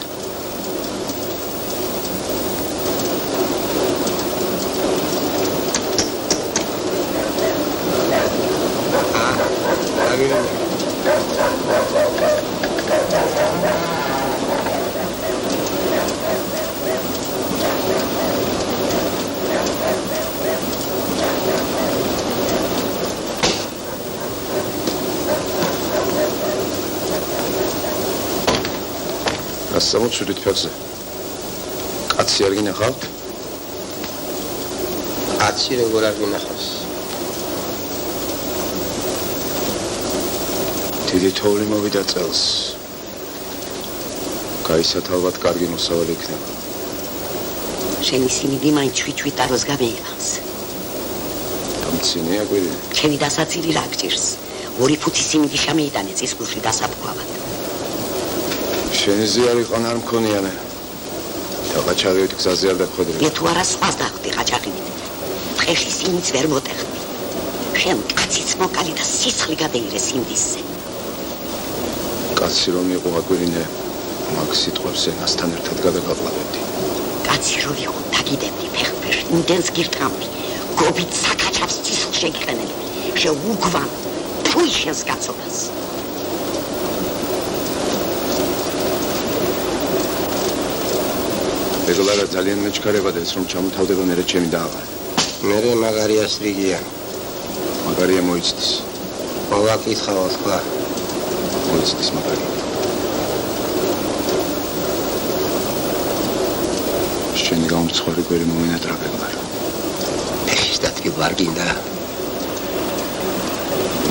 გასწავლოთ შვიდით ფეხზე. კაცი არ გინახავთ? კაცი როგორ არ გინახავს? დიდი თოვლი მოვიდა წელს. გაისათ ალბათ კარგი მოსავალი იქნება. შენი სიმინდი მაინც ჩვით-ჩვით გამეიღავს. გამცინია კვირი. ჩემი დასაცილი რა გჭირს? 2 ფუთი სიმინდი შემეიტანე წისქვილში დასაფქვავად. შენი ზიარი ყან არ მქონია მე. და ყაჩაღივით გზაზე არ დაგხვედრე. მე თუ არა სხვას დახვდი ყაჩაღივით. დღეში სიმინდს ვერ მოტეხდი. შენ კაციც მოკალი და სიცხლი გადაირე სიმინდისზე. კაცი რომ იყო აკვირინე, მაგ სიტყვებს ენასთან ერთად გადაგაყლავებდი. კაცი რომ იყო დაგიდებდი ფეხფეშ, იმდენს გირტყამდი. გობით საკაჩავს ცისხლ შეგიყენებდი. ბავშვ უგვან თუ შენს გაცობას ეგოლარა ძალიან მეჩქარებადეს რომ ჩამოთავდება მერე ჩემი დაავარ მერე მაგარიას რიგია მაგარია მოიცდის მოვაკითხავ თქვა მოიცდის მაგარია შენი გამომცხარი გვერი მომენატრაბებმა ეხის დათვი ვარ გინდა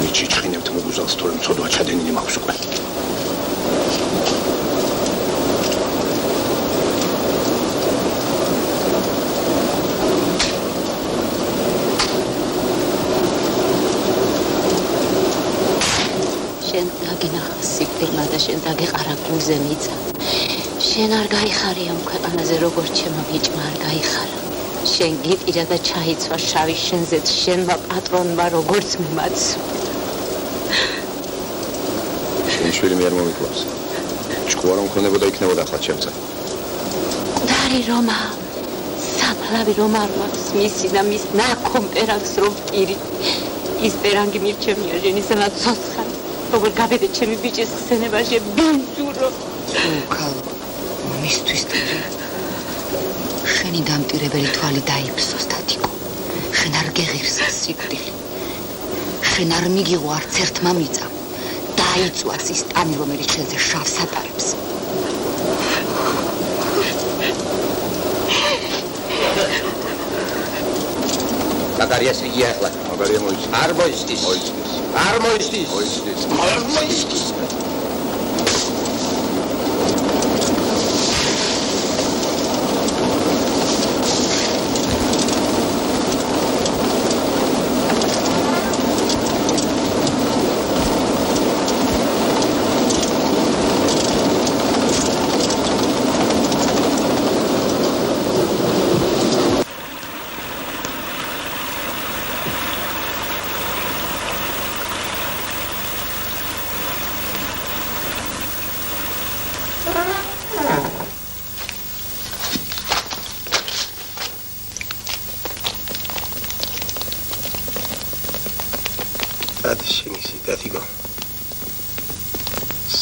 მე ჩიჩხინებთ მოგუზავს თორემ ცოდვა ჩადენილი მაქვს უკვე შენ დაგინახა სიკვდილმა და შენ დაგეყარა გულზე მიწა შენ არ გაიხარი ამ ქვეყანაზე როგორც ჩემო ბიჭმა არ გაიხარა შენ გიტირა და ჩაიცვა შავი შენზეც შენმა პატრონმა როგორც მიმაც შენ შვილი მე არ მომიკლავს ჭკუა რომ ქონებოდა იქნებოდა ახლა ჩემზე მკვდარი რომა საფლავი რომ არ მაქვს მისი და მის ნაკომპერანს რომ პირი ის პერანგი მირჩემია ჟენისანა ცოცხალი როგორ გაბედე ჩემი ბიჭის ხსენებაში ბინძურო უკალ მისთვის შენი დამტირებელი თვალი დაიფსოს თათიკო შენ არ გეღირს სიკვდილი შენ არ მიგიღო არც ერთმა მიწამ დაიწვას ის ტანი რომელიც შენზე შავს ატარებს მაგარიას რიგია ახლა მაგარია მოიცდის არ მოიცდის არ მოიცდის არ მოიცდის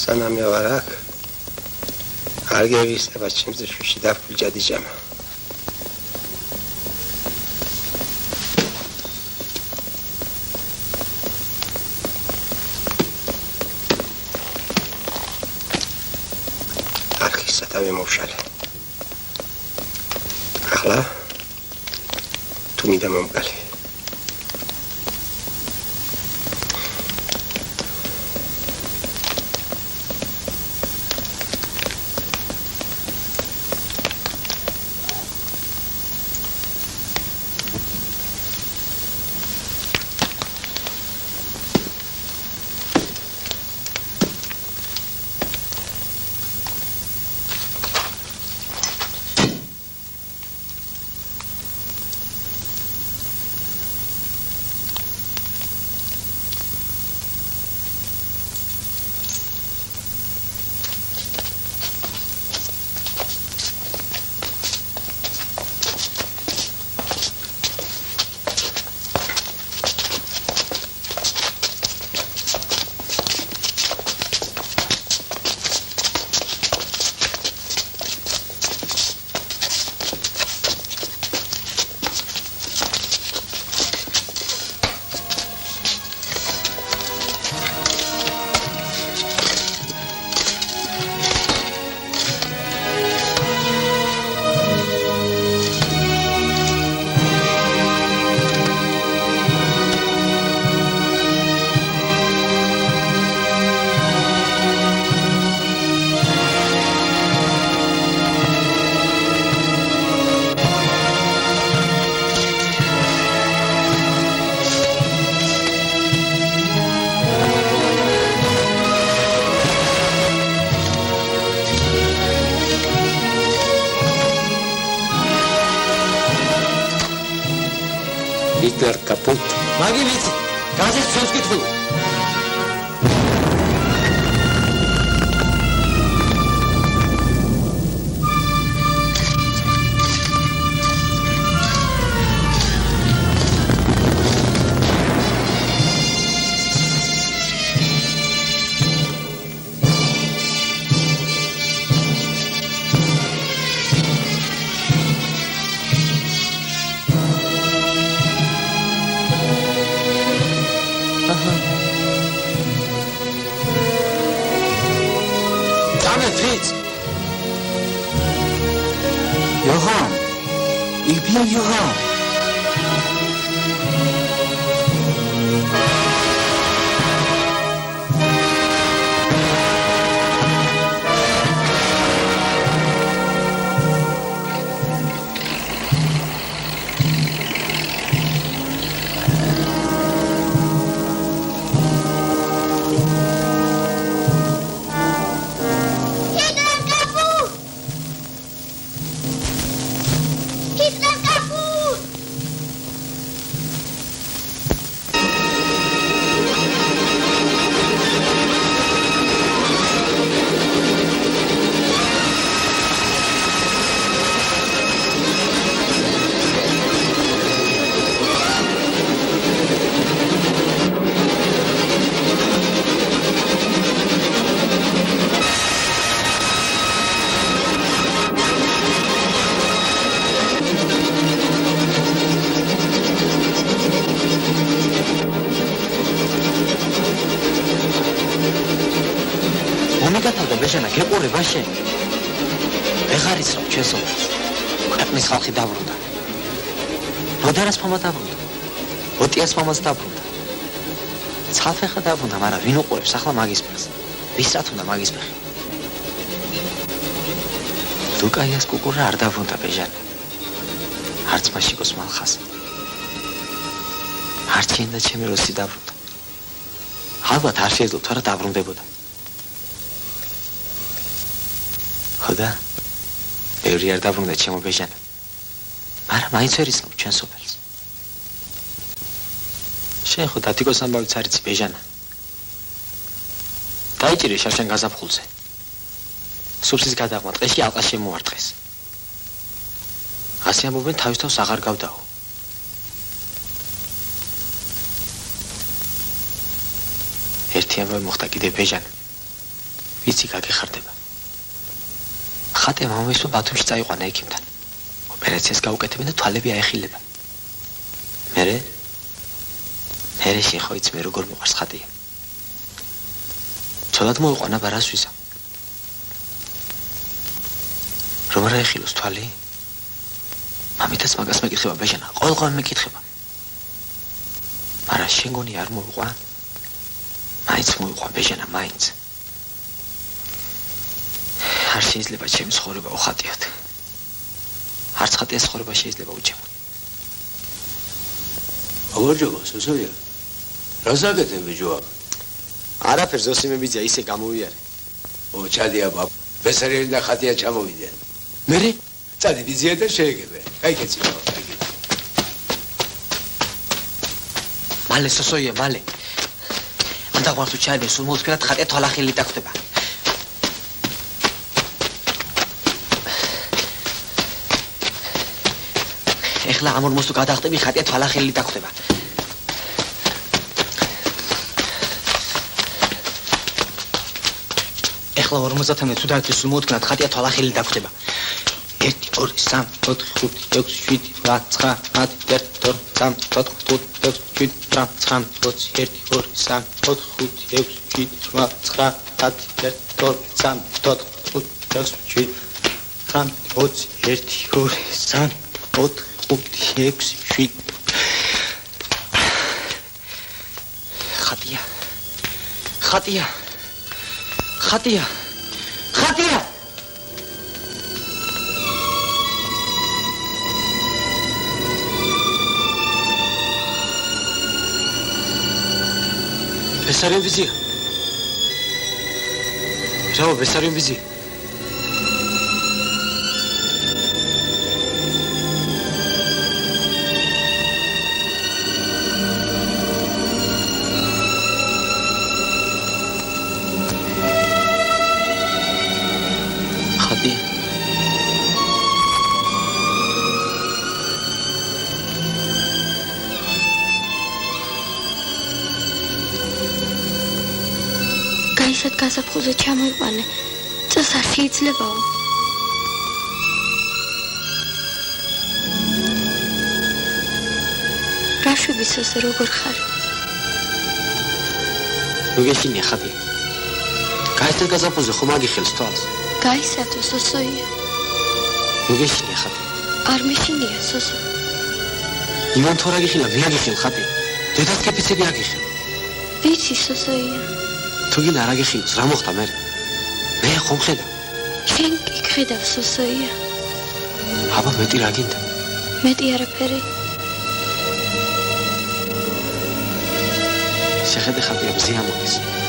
სანამ ვარ აქ არ გევისება ჩემზე შუში დაფული ჯადიჯამა არქის სათავე მოვშალე ახლა თუ მინდა მომგალე Hitler kaputt. Magi ვიცი, გაზეთს ცოტ ვკითხულობ. Ай-яй-яй. მამას დაბრუნდა. ცალფეხა დაბრუნდა, მაგრამ ვინ უყურებს ახლა მაგის ფეხს? ვისაც უნდა მაგის ფეხი? ლუკაიას კუკურა არ დაბრუნდა ბეჟანი. არც მაშიკოს მალხას. არც ენდა ჩემი როსი დაბრუნდა. ალბათ არ შეიძლება თორე დაბრუნდებოდა. ხოდა ბევრი არ დაბრუნდა ჩემო ბეჟანი. მაგრამ მაინც ვერ იცნობ ჩვენ სოფელს. შენ ხო დათიკოს ამბავიც არ იცი ბეჟანა. დაიჭირე შარშან გაზაფხულზე. სუფსის გადაღმა ტყეში ალყა შემოარტყეს. ასე ამბობენ თავის თავს აღარ გავდაო. ერთი ამბავი მოხდა კიდე ბეჟანა. ვიცი გაგეხარდება. ხატე მამისო ბათუმში წაიყვანა ექიმთან. ოპერაციას გაუკეთებენ და თვალები აეხილება. მერე შენ ხო იცი მე როგორ მოყარს ხატია. ცოლად მოიყვანა ბარას ვიზა. რომ არ აეხილოს თვალი? მამითაც მაგას მეკითხება ბეჟანა, ყოველგვარ მეკითხება. მაგრამ შენ გონი არ მოიყვან? მაინც მოიყვან ბეჟანა, მაინც. არ შეიძლება ჩემი ცხოვრება უხატიოთ. არც ხატიას ცხოვრება შეიძლება უჩემო. აღარჯობა, სოსოია. რაზაგეთე ბიჭო? არაფერს ზოსიმებიძია ისე გამოვიარე. ჩადია ბაბ. ბესარიელი და ხატია ჩამოვიდა. მერე? წადი ბიზია და შეეგებე. გაიქეცი ბაბ. მალე სოსოია, მალე. ანდა გვართუ ჩაიდე, სულ მოსკრად ხატია თვალახელი დაგხვდება. ეხლა ამორმოს თუ გადახტები ხატია თვალახელი დაგხვდება. ეხლა 50-ამდე თუ დაიწყოს სულ მოუткნათ ხატია თვალახელი დაგხვდება. 1 2 3 4 5 6 7 8 9 10 11 12 13 14 15 16 17 ხატია ბესარიონ ვიზია. რაო ბესარიონ ვიზია. ისეთ გაზაფხულზე ჩამოიყვანე. წელს არ შეიძლებაო. რაშვების ესე როგორ ხარ? მოგეშინია ხატი. გაიცეთ გაზაფხულზე ხომ აგიხელს თვალს? გაიცეთო სოსოია. მოგეშინია ხატი. არ მეშინია სოსო. იმან თუ რა გიხილა, ვინ აგიხილ ხატი? დედას კეფიცები აგიხილ. ვიცი სოსოია. თუ გინდა არ აგიხილოს, რა მოხდა მე? მე ხომ ხედავ. შენ კი ხედავ სოსოია. აბა მეტი რა გინდა? მეტი არაფერი. შეხედე ხატია ბზია მოდის.